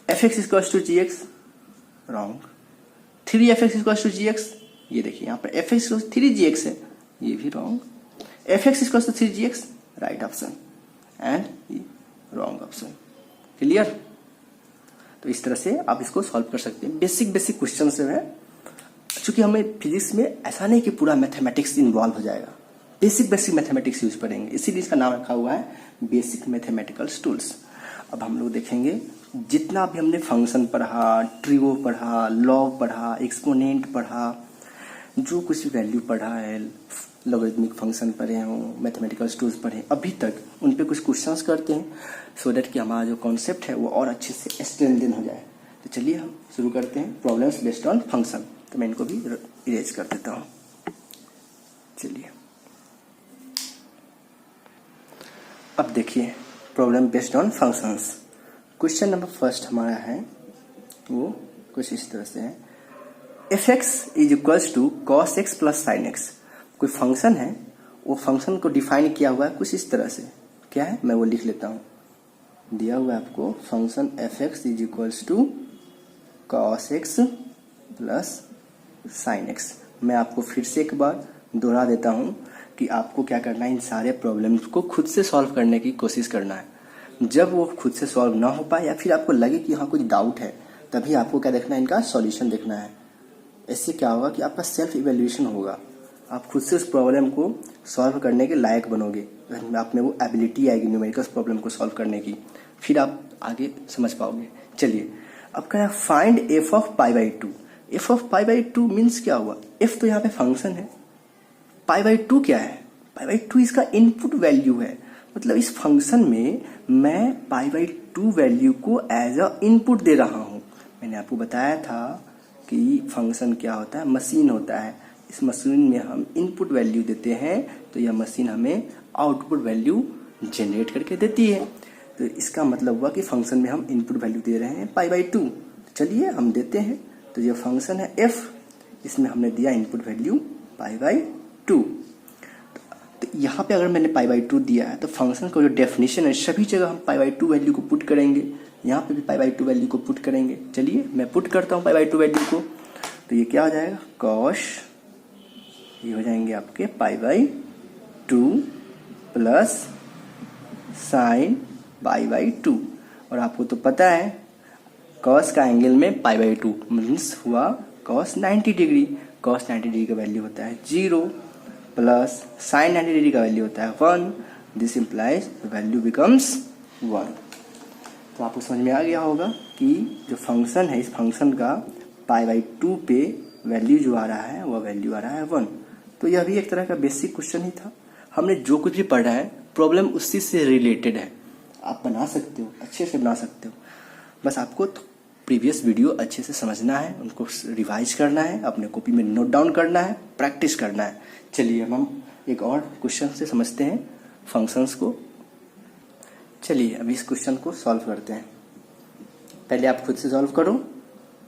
f(x) is equals to gx, wrong. 3f(x) is equals to gx, ये देखिए यहाँ पर f(x) इक्वल्स 3gx है, ये भी wrong. f(x) equals to 3gx, right option, and wrong option. Clear. तो इस तरह से आप इसको सॉल्व कर सकते हैं। बेसिक क्वेश्चन से है, चूंकि हमें फिजिक्स में ऐसा नहीं कि पूरा मैथमेटिक्स इन्वॉल्व हो जाएगा, बेसिक मैथमेटिक्स यूज करेंगे, इसीलिए इसका नाम रखा हुआ है बेसिक मैथमेटिकल टूल्स। अब हम लोग देखेंगे जितना भी हमने फंक्शन पढ़ा, ट्रिगो पढ़ा, लॉग पढ़ा, एक्सपोनेंट पढ़ा, जो कुछ भी वैल्यू पढ़ा है, लॉगरिथमिक फंक्शन पढ़े हों, मैथमेटिकल टूल्स पढ़े, अभी तक उन पे कुछ क्वेश्चंस करते हैं, सो दैट कि हमारा जो कॉन्सेप्ट है वो और अच्छे से स्ट्रेंथन हो जाए। तो चलिए हम शुरू करते हैं, प्रॉब्लम्स बेस्ड ऑन फंक्शन। तो मैं इनको भी इरेज कर देता हूँ। चलिए, अब देखिए problem based on functions. Question number first हमारा है वो कुछ इस तरह से है, f(x) is equals to cos x plus sin x। कोई फंक्शन है, वो फंक्शन को डिफाइन किया हुआ है कुछ इस तरह से, क्या है, मैं वो लिख लेता हूँ। दिया हुआ है आपको function f(x) is equals to cos x plus sin x। मैं आपको फिर से एक बार दोहरा देता हूँ कि आपको क्या करना है, इन सारे प्रॉब्लम्स को खुद से सॉल्व करने की कोशिश करना है। जब वो खुद से सॉल्व ना हो पाए या फिर आपको लगे कि हाँ कुछ डाउट है, तभी आपको क्या देखना है, इनका सॉल्यूशन देखना है। इससे क्या होगा कि आपका सेल्फ इवेल्यूएशन होगा, आप खुद से उस प्रॉब्लम को सॉल्व करने के लायक बनोगे, आप में वो एबिलिटी आएगी न्यूमेरिकल प्रॉब्लम को सॉल्व करने की, फिर आप आगे समझ पाओगे। चलिए अब कह रहा है find F of pi by two. F of pi by two means क्या हुआ, एफ तो यहाँ पे फंक्शन है, पाई बाई टू क्या है, पाई बाई टू इसका इनपुट वैल्यू है। मतलब इस फंक्शन में मैं पाई बाई टू वैल्यू को एज अ इनपुट दे रहा हूँ। मैंने आपको बताया था कि फंक्शन क्या होता है, मशीन होता है। इस मशीन में हम इनपुट वैल्यू देते हैं तो यह मशीन हमें आउटपुट वैल्यू जनरेट करके देती है। तो इसका मतलब हुआ कि फंक्शन में हम इनपुट वैल्यू दे रहे हैं पाई बाई टू। चलिए हम देते हैं, तो ये फंक्शन है एफ, इसमें हमने दिया input value pi by two. तो यहाँ पे अगर मैंने पाई बाई टू दिया है तो फंक्शन का जो डेफिनेशन है सभी जगह हम पाई बाई टू वैल्यू को पुट करेंगे, यहाँ पे भी पाई बाई टू वैल्यू को पुट करेंगे। चलिए मैं पुट करता हूँ पाई बाई टू वैल्यू को, तो ये क्या हो जाएगा कॉस, ये हो जाएंगे आपके pi by two plus sine pi by two. और आपको तो पता है कॉस का एंगल में पाई बाई टू मीन्स हुआ कॉस 90 डिग्री। कॉस 90 डिग्री का वैल्यू होता है 0 प्लस साइन 90 डिग्री का वैल्यू होता है 1। This implies value becomes 1। तो आपको समझ में आ गया होगा कि जो फंक्शन है, इस फंक्शन का पाई बाई टू पे वैल्यू जो आ रहा है वह वैल्यू आ रहा है 1। तो यह भी एक तरह का बेसिक क्वेश्चन ही था। हमने जो कुछ भी पढ़ा है प्रॉब्लम उसी से रिलेटेड है, आप बना सकते हो, अच्छे से बना सकते हो। बस आपको प्रीवियस वीडियो अच्छे से समझना है, उनको रिवाइज करना है, अपने कॉपी में नोट डाउन करना है, प्रैक्टिस करना है। चलिए हम एक और क्वेश्चन से समझते हैं फंक्शंस को। चलिए अभी इस क्वेश्चन को सॉल्व करते हैं। पहले आप खुद से सॉल्व करो,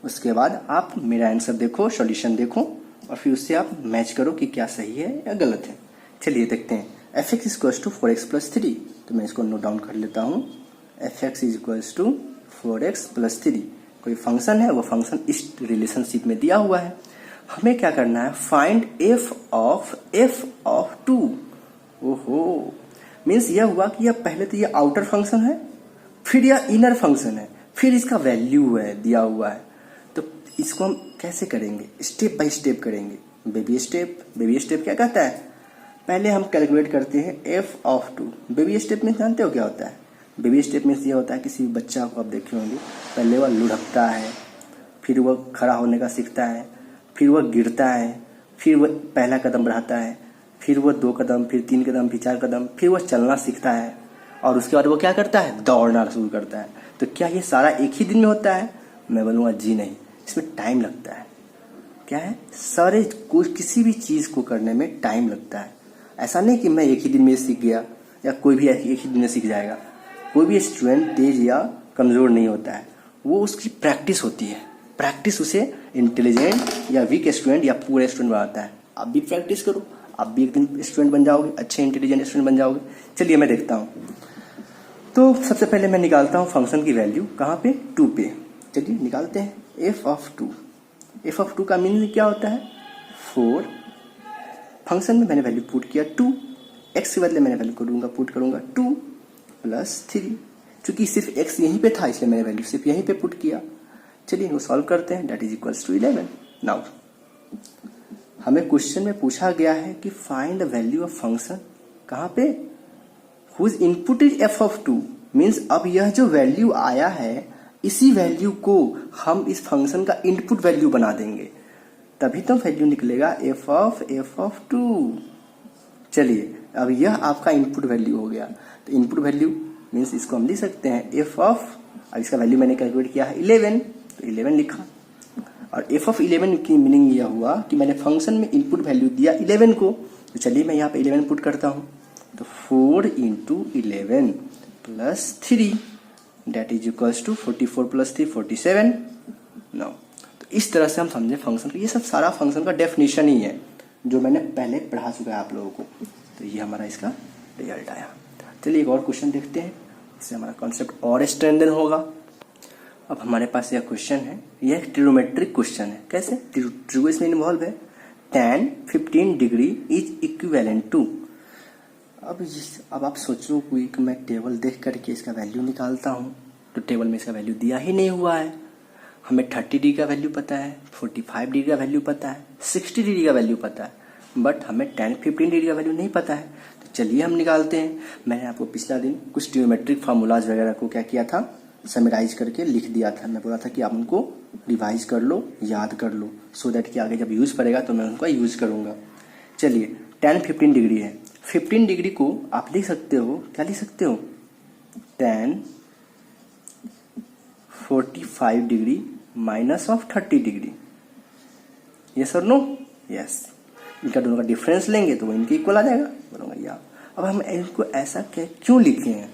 उसके बाद आप मेरा आंसर देखो, सॉल्यूशन देखो, और फिर उससे आप मैच करो कि क्या सही है या गलत है। चलिए देखते हैं। F X equals to 4x plus 3, तो मैं इसको नोट डाउन कर लेता हूँ। F X is equals to 4x plus 3 कोई फंक्शन है, वो फंक्शन इस रिलेशनशिप में दिया हुआ है। हमें क्या करना है, फाइंड एफ ऑफ टू। ओहो, मीन्स यह हुआ कि यह पहले तो यह आउटर फंक्शन है, फिर यह इनर फंक्शन है, फिर इसका वैल्यू है दिया हुआ है। तो इसको हम कैसे करेंगे, स्टेप बाय स्टेप करेंगे। बेबी स्टेप क्या कहता है, पहले हम कैलकुलेट करते हैं F of two. Baby step में जानते हो क्या होता है, बेबी स्टेप में ये होता है किसी बच्चा को आप देखे होंगे, पहले वह लुढ़कता है, फिर वह खड़ा होने का सीखता है, फिर वह गिरता है, फिर वह पहला कदम बढ़ाता है, फिर वह 2 कदम, फिर 3 कदम, फिर 4 कदम, फिर वह चलना सीखता है, और उसके बाद वो क्या करता है, दौड़ना शुरू करता है। तो क्या ये सारा एक ही दिन में होता है? मैं बोलूँगा जी नहीं, इसमें टाइम लगता है। क्या है, सारे किसी भी चीज़ को करने में टाइम लगता है। ऐसा नहीं कि मैं एक ही दिन में सीख गया, या कोई भी एक ही दिन में सीख जाएगा। कोई भी स्टूडेंट तेज या कमज़ोर नहीं होता है, वो उसकी प्रैक्टिस होती है। प्रैक्टिस उसे इंटेलिजेंट या वीक स्टूडेंट या पूरे स्टूडेंट बनाता है। आप भी प्रैक्टिस करो, आप भी एक दिन स्टूडेंट बन जाओगे, अच्छे इंटेलिजेंट स्टूडेंट बन जाओगे। चलिए मैं देखता हूँ। तो सबसे पहले मैं निकालता हूँ फंक्शन की वैल्यू, कहाँ पे, 2 पे। चलिए निकालते हैं F of two. F of two का मीनिंग क्या होता है, 4। फंक्शन में मैंने वैल्यू पुट किया 2, एक्स के बदले मैंने वैल्यू पुट करूंगा 2 प्लस 3। चूंकि सिर्फ एक्स यहीं पे था इसलिए मैंने वैल्यू सिर्फ यहीं पे पुट किया। चलिए इनको सॉल्व करते हैं। That is equals to 11। Now हमें क्वेश्चन में पूछा गया है कि find the value of function, कहाँ पे, whose input is F of two. Means अब यह जो वैल्यू आया है, इसी वैल्यू को हम इस फंक्शन का इनपुट वैल्यू बना देंगे, तभी तो वैल्यू निकलेगा एफ ऑफ टू। चलिए अब यह आपका इनपुट वैल्यू हो गया। तो इनपुट वैल्यू मीन्स इसको हम लिख सकते हैं एफ ऑफ, अब इसका वैल्यू मैंने कैलकुलेट किया है 11, तो 11 लिखा। और एफ ऑफ 11 की मीनिंग यह हुआ कि मैंने फंक्शन में इनपुट वैल्यू दिया 11 को। तो चलिए मैं यहाँ पे 11 पुट करता हूँ। तो 4 into 11 plus 3 that is equals to 44 plus 3 47। No, तो इस तरह से हम समझे फंक्शन को। ये सब सारा फंक्शन का डेफिनेशन ही है जो मैंने पहले पढ़ा चुका है आप लोगों को। तो ये हमारा इसका रिजल्ट आया। चलिए एक और क्वेश्चन देखते हैं, इससे हमारा कॉन्सेप्ट और स्ट्रेंथन होगा। अब हमारे पास यह क्वेश्चन है, यह एक ट्रिग्नोमेट्रिक क्वेश्चन है। कैसे, ट्रिगो इसमें इन्वॉल्व है। tan 15 degree is equivalent to. अब आप सोचो कोई कि मैं टेबल देख करके इसका वैल्यू निकालता हूँ, तो टेबल में इसका वैल्यू दिया ही नहीं हुआ है। हमें 30 डिग्री का वैल्यू पता है, 45 डिग्री का वैल्यू पता है, 60 डिग्री का वैल्यू पता है, बट हमें 10-15 डिग्री का वैल्यू नहीं पता है। तो चलिए हम निकालते हैं। मैंने आपको पिछला दिन कुछ ट्रिग्नोमेट्रिक फार्मूलाज वगैरह को क्या किया था, समराइज करके लिख दिया था। मैं बोला था कि आप उनको रिवाइज कर लो, याद कर लो, सो दैट कि आगे जब यूज़ पड़ेगा तो मैं उनका यूज़ करूँगा। चलिए 10-15 डिग्री है। 15 डिग्री को आप लिख सकते हो, क्या लिख सकते हो, 10-45 degree minus of 30 degree. Yes और नो? यस। इनका दोनों का डिफरेंस लेंगे तो वो इनके इक्वल आ जाएगा, बोलूँगा या। अब हम इनको ऐसा क्यों लिखे हैं,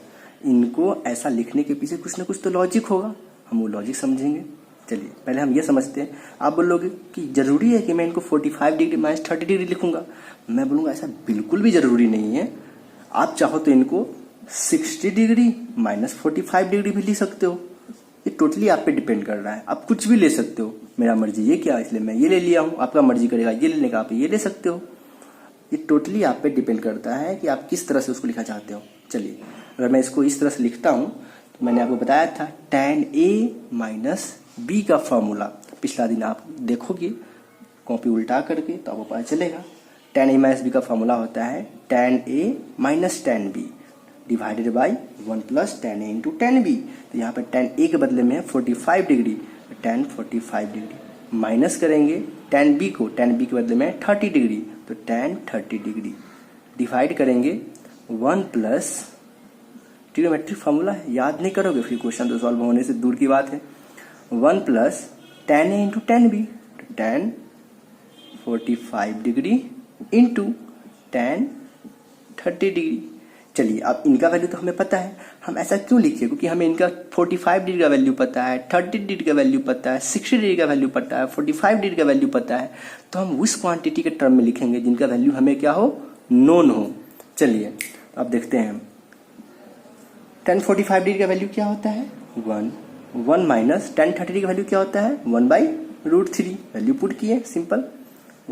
इनको ऐसा लिखने के पीछे कुछ ना कुछ तो लॉजिक होगा, हम वो लॉजिक समझेंगे। चलिए पहले हम ये समझते हैं। आप बोलोगे कि जरूरी है कि मैं इनको 45 डिग्री माइनस 30 डिग्री लिखूंगा। मैं बोलूँगा ऐसा बिल्कुल भी जरूरी नहीं है। आप चाहो तो इनको 60 डिग्री माइनस 45 डिग्री भी लिख सकते हो। ये टोटली आप पे डिपेंड कर रहा है, आप कुछ भी ले सकते हो। मेरा मर्जी ये क्या, इसलिए मैं ये ले लिया हूँ। आपका मर्जी करेगा ये लेने का, आप ये ले सकते हो। ये टोटली आप पे डिपेंड करता है कि आप किस तरह से उसको लिखना चाहते हो। चलिए अगर मैं इसको इस तरह से लिखता हूँ तो मैंने आपको बताया था tan a माइनस बी का फॉर्मूला। पिछला दिन आप देखोगे कॉपी उल्टा करके तो आपको पता चलेगा। tan a माइनस बी का फॉर्मूला होता है tan a minus tan b divided by 1 plus tan a into tan b। तो यहाँ पर tan a के बदले में 45 डिग्री, tan 45 डिग्री माइनस करेंगे tan b को, tan b के बदले में 30 डिग्री, तो tan 30 डिग्री डिवाइड करेंगे 1 प्लस, ट्रिग्नोमेट्रिक फार्मूला है, याद नहीं करोगे फिर क्वेश्चन तो सॉल्व होने से दूर की बात है। 1 plus tan a into tan b, tan 45 degree into tan 30 degree. चलिए अब इनका वैल्यू तो हमें पता है, हम ऐसा क्यों लिखे, क्योंकि हमें इनका 45 डिग्री का वैल्यू पता है, 30 डिग्री का वैल्यू पता है, 60 डिग्री का वैल्यू पता है, 45 डिग्री का वैल्यू पता है। तो हम उस क्वांटिटी के टर्म में लिखेंगे जिनका वैल्यू हमें क्या हो, नोन हो। चलिए अब देखते हैं tan 45 डिग्री का वैल्यू क्या होता है, 1 माइनस tan 30 डिग्री का वैल्यू क्या होता है, 1/√3। वैल्यू पुट किए, सिंपल।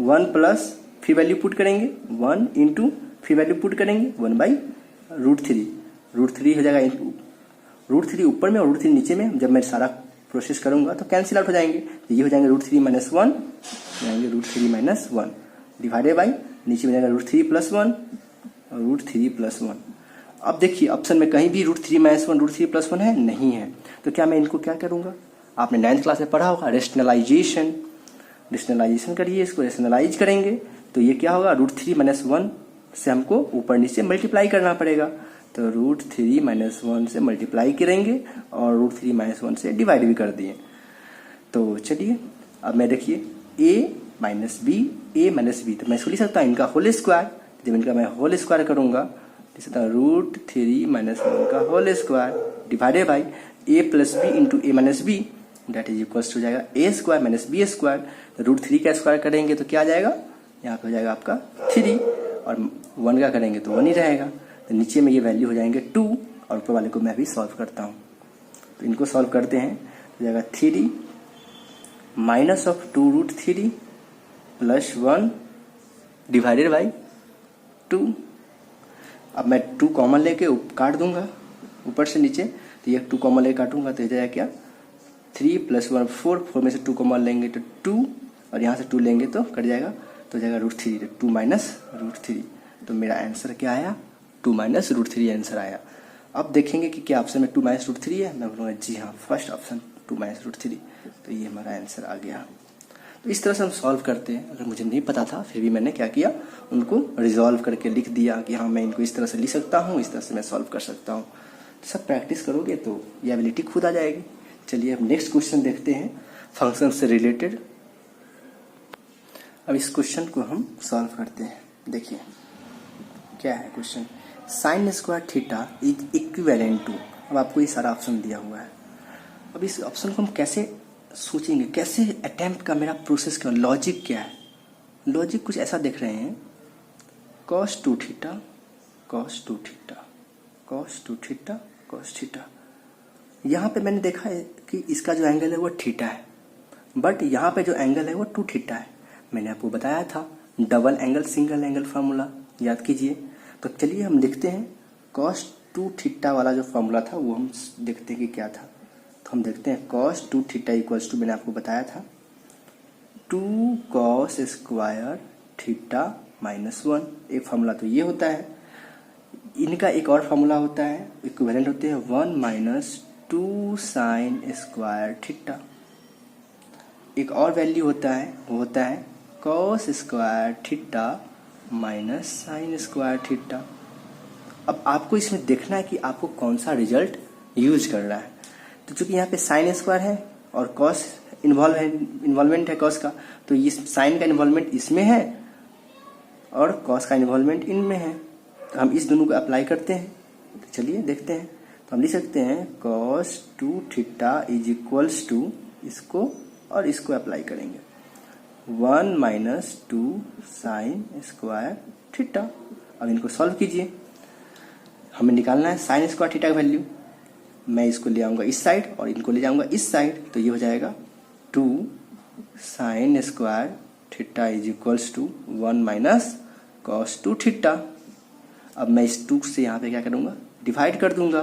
1 प्लस फिर वैल्यू पुट करेंगे 1 इंटू फिर वैल्यू पुट करेंगे 1/√3। √3 हो जाएगा, √3 ऊपर में और √3 नीचे में। जब मैं सारा प्रोसेस करूंगा तो कैंसिल आउट हो जाएंगे, तो ये हो जाएंगे √3 माइनस 1, जाएंगे √3 माइनस 1 डिवाइडेड बाई नीचे में जाएगा √3 प्लस 1 और √3 प्लस 1। अब देखिए ऑप्शन में कहीं भी √3 माइनस 1 √3 प्लस 1 है, नहीं है। तो क्या मैं इनको क्या करूंगा, आपने 9th क्लास में पढ़ा होगा रेशनलाइजेशन। रेशनलाइजेशन करिए, इसको रेशनलाइज करेंगे तो ये क्या होगा, √3 माइनस 1 से हमको ऊपर नीचे मल्टीप्लाई करना पड़ेगा। तो √3 माइनस 1 से मल्टीप्लाई करेंगे और √3 माइनस 1 से डिवाइड भी कर दिए। तो चलिए अब मैं देखिए a minus B, a minus B, तो मैं इसको लिख सकता हूँ इनका होल स्क्वायर। जब इनका मैं होल स्क्वायर करूंगा लिख सकता हूँ √3 माइनस 1 का whole square divided by a plus B into a minus B, that is equals हो जाएगा a square minus B square. तो √3 का स्क्वायर करेंगे तो क्या आ जाएगा, यहाँ पे हो जाएगा आपका 3 और 1 का करेंगे तो 1 ही रहेगा। तो नीचे में ये वैल्यू हो जाएंगे 2 और ऊपर वाले को मैं भी सॉल्व करता हूँ। तो इनको सॉल्व करते हैं तो जाएगा 3 minus of 2√3 plus 1 divided by 2। अब मैं 2 कॉमन लेके काट दूंगा ऊपर से नीचे, तो ये 2 कॉमन लेके काटूंगा तो जाएगा क्या 3 प्लस 1 4 में से 2 कॉमन लेंगे तो 2 और यहाँ से 2 लेंगे तो कट जाएगा, तो जाएगा √3, तो 2 माइनस √3। तो मेरा आंसर क्या आया, 2 माइनस √3 आंसर आया। अब देखेंगे कि क्या ऑप्शन में 2 माइनस √3 है, मैं बोलूँगा जी हाँ फर्स्ट ऑप्शन 2 माइनस √3। तो ये हमारा आंसर आ गया। तो इस तरह से हम सॉल्व करते हैं। अगर मुझे नहीं पता था फिर भी मैंने क्या किया, उनको रिजॉल्व करके लिख दिया कि हाँ मैं इनको इस तरह से लिख सकता हूँ, इस तरह से मैं सॉल्व कर सकता हूँ। तो सब प्रैक्टिस करोगे तो ये एबिलिटी खुद आ जाएगी। चलिए अब नेक्स्ट क्वेश्चन देखते हैं फंक्शन से रिलेटेड। अब इस क्वेश्चन को हम सॉल्व करते हैं। देखिए क्या है question, sine square theta is equivalent to. अब आपको ये सारा ऑप्शन दिया हुआ है। अब इस ऑप्शन को हम कैसे सोचेंगे, कैसे अटेम्प्ट का मेरा प्रोसेस क्या, लॉजिक क्या है। लॉजिक कुछ ऐसा देख रहे हैं, cos 2 theta cos 2 theta cos 2 theta cos theta. यहाँ पे मैंने देखा है कि इसका जो एंगल है वो थीटा है, बट यहाँ पे जो एंगल है वो 2 थीटा है। मैंने आपको बताया था double angle single angle formula, याद कीजिए। तो चलिए हम देखते हैं cos 2 थीटा वाला जो फार्मूला था वो हम देखते हैं कि क्या था। तो हम देखते हैं cos 2 थीटा इक्वल्स टू, मैंने आपको बताया था 2 cos स्क्वायर थीटा -1। एक फार्मूला तो ये होता है। इनका एक और फार्मूला होता है, इक्विवेलेंट होते हैं 1 - 2 साइन स्क्वायर थीटा। एक और वैल्यू होता है, वो होता है cos square theta minus sign square theta. अब आपको इसमें देखना है कि आपको कौन सा रिजल्ट यूज कर रहा है। तो चूंकि यहाँ पे साइन स्क्वायर है और cos इन्वॉल्वमेंट है cos का, तो ये साइन का इन्वॉल्वमेंट इसमें है और cos का इन्वॉल्वमेंट इनमें है। तो हम इस दोनों को अप्लाई करते हैं। तो चलिए देखते हैं। तो हम लिख सकते हैं cos 2 theta is equals to, इसको और इसको अप्लाई करेंगे 1 - 2 साइन स्क्वायर थीटा। अब इनको सॉल्व कीजिए। हमें निकालना है साइन स्क्वायर थीटा का वैल्यू। मैं इसको ले आऊँगा इस साइड और इनको ले जाऊँगा इस साइड, तो ये हो जाएगा 2 sine square theta is equals to 1 - cos 2 थीटा। अब मैं इस 2 से यहाँ पे क्या करूँगा, डिवाइड कर दूंगा,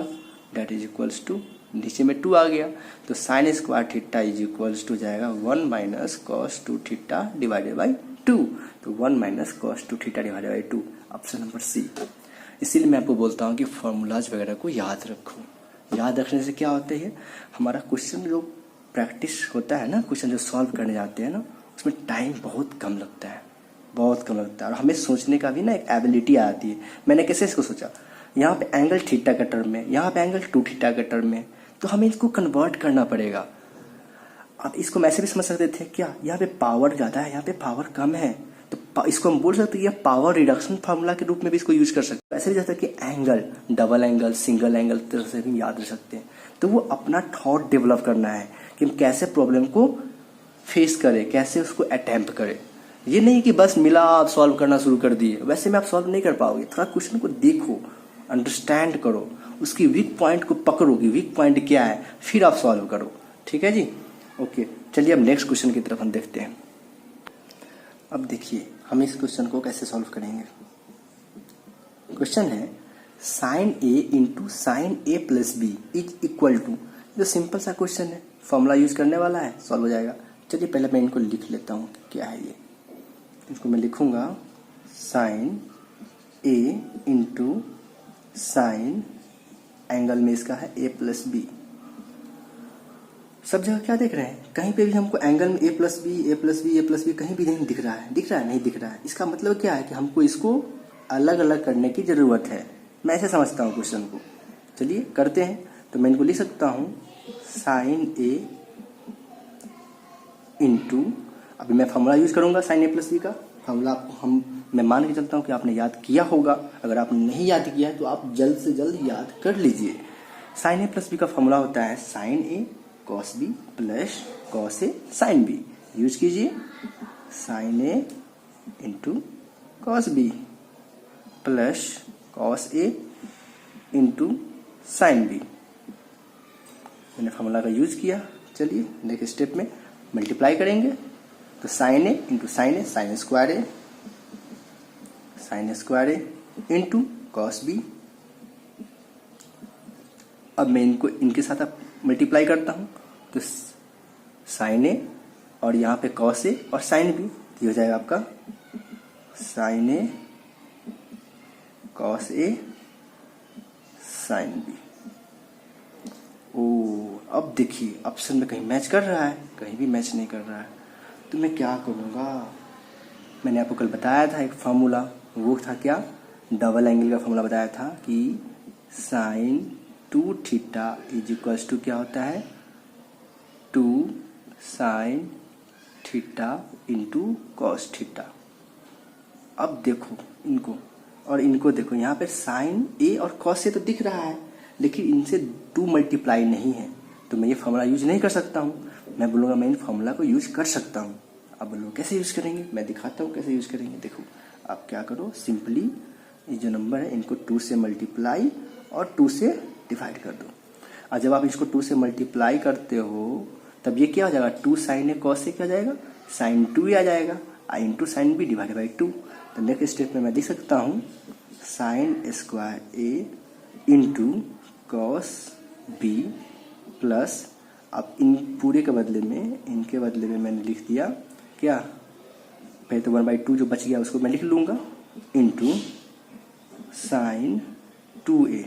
डेट इज इक्वल्स टू, नीचे में 2 आ गया, तो sine square theta is equals to जाएगा 1 - cos 2 थीटा डिवाइडेड बाई 2। तो 1 - cos 2 theta divided by 2, option number C. इसीलिए मैं आपको बोलता हूँ कि फॉर्मूलाज वगैरह को याद रखो। याद रखने से क्या होता है, हमारा क्वेश्चन जो प्रैक्टिस होता है ना, क्वेश्चन जो सॉल्व करने जाते हैं ना, उसमें टाइम बहुत कम लगता है, बहुत कम लगता है। और हमें सोचने का भी ना एक एबिलिटी आती है। मैंने कैसे इसको सोचा, यहाँ पे एंगल थीटा का टर्म में, यहाँ पे एंगल 2 थीटा का टर्म में, तो हमें इसको कन्वर्ट करना पड़ेगा। अब इसको मैं ऐसे भी समझ सकते थे, क्या यहाँ पे पावर ज़्यादा है, यहाँ पे पावर कम है, तो इसको हम बोल सकते हैं कि पावर रिडक्शन फार्मूला के रूप में भी इसको यूज कर सकते हैं। ऐसे भी जैसा कि angle, double angle, single angle तरह से भी याद रख सकते हैं। तो वो अपना थॉट डेवलप करना है कि हम कैसे प्रॉब्लम को फेस करें, कैसे उसको अटेम्प्ट करें। ये नहीं कि बस मिला आप सॉल्व करना शुरू कर दिए, वैसे में आप सॉल्व नहीं कर पाओगे। थोड़ा क्वेश्चन को देखो, अंडरस्टैंड करो, उसकी वीक पॉइंट को पकड़ो कि वीक पॉइंट क्या है, फिर आप सॉल्व करो। ठीक है जी, ओके। चलिए अब नेक्स्ट क्वेश्चन की तरफ हम देखते हैं। अब देखिए हम इस क्वेश्चन को कैसे सॉल्व करेंगे। क्वेश्चन है sine A into sine A plus B is equal to, जो सिंपल सा क्वेश्चन है, फॉर्मूला यूज करने वाला है, सॉल्व हो जाएगा। चलिए पहले मैं इनको लिख लेता हूँ क्या है ये। इसको मैं लिखूंगा sign A into sign, angle में इसका है ए प्लस बी। सब जगह क्या देख रहे हैं, कहीं पे भी हमको एंगल में ए प्लस बी, ए प्लस बी, ए प्लस बी कहीं भी नहीं दिख रहा है। दिख रहा है, नहीं दिख रहा है। इसका मतलब क्या है कि हमको इसको अलग अलग करने की जरूरत है। मैं ऐसे समझता हूँ क्वेश्चन को। चलिए करते हैं। तो मैं इनको लिख सकता हूँ साइन ए इंटू, अभी मैं फॉर्मूला यूज करूंगा साइन ए प्लस बी का। फॉर्मूला आपको मैं मान के चलता हूँ कि आपने याद किया होगा। अगर आपने नहीं याद किया है तो आप जल्द से जल्द याद कर लीजिए। साइन ए प्लस बी का फॉर्मूला होता है sine A cos B plus cos A sine B. Use कीजिए sine A into cos B plus cos A into sine B. मैंने फॉर्मूला का यूज किया। चलिए नेक्स्ट स्टेप में मल्टीप्लाई करेंगे। तो sine A into sine A, sine square A, sine square A into cos B. अब मैं इनको इनके साथ मल्टीप्लाई करता हूं, तो साइन ए और यहाँ पे कॉस ए और साइन बी, तो हो जाएगा आपका sign A cos A sine B. ओ अब देखिए ऑप्शन में कहीं मैच कर रहा है, कहीं भी मैच नहीं कर रहा है। तो मैं क्या करूँगा, मैंने आपको कल बताया था एक फार्मूला, वो था क्या, डबल एंगल का फार्मूला बताया था कि sine 2 theta is equals to क्या होता है 2 sine theta into cos theta. अब देखो इनको और इनको देखो, यहाँ पे साइन ए और कॉस से तो दिख रहा है, लेकिन इनसे 2 मल्टीप्लाई नहीं है, तो मैं ये फार्मूला यूज नहीं कर सकता हूँ। मैं बोलूँगा मैं इन फार्मूला को यूज कर सकता हूँ। अब बोलो कैसे यूज करेंगे, मैं दिखाता हूँ कैसे यूज करेंगे। देखो आप क्या करो, सिंपली ये जो नंबर है इनको 2 से मल्टीप्लाई और 2 से डिवाइड कर दो। और जब आप इसको 2 से मल्टीप्लाई करते हो तब ये क्या हो जाएगा, 2 साइन ए कॉस से क्या जाएगा, साइन 2 आ जाएगा, I into sine B divide by 2। तो नेक्स्ट स्टेप में मैं देख सकता हूँ sine square A into cos B plus, अब इन पूरे के बदले में, इनके बदले में मैंने लिख दिया क्या, पहले तो 1/2 जो बच गया उसको मैं लिख लूँगा into sine 2a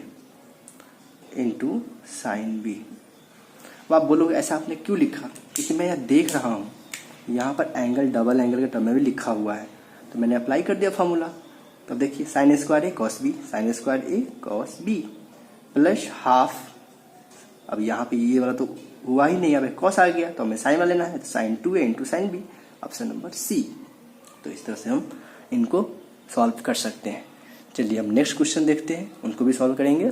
into sign b। अब आप बोलोगे ऐसा आपने क्यों लिखा, क्योंकि मैं यहाँ देख रहा हूँ यहाँ पर एंगल डबल एंगल के टर्म में भी लिखा हुआ है, तो मैंने अप्लाई कर दिया फॉर्मूला। तो देखिए साइन स्क्वायर ए कॉस बी, साइन स्क्वायर ए कॉस बी प्लस हाफ, अब यहाँ पे ये वाला तो हुआ ही नहीं, अब कॉस आ गया तो हमें साइन वाला लेना है, तो sine 2a into sine B, option number C. तो इस तरह से हम इनको सॉल्व कर सकते हैं। चलिए हम नेक्स्ट क्वेश्चन देखते हैं, उनको भी सॉल्व करेंगे।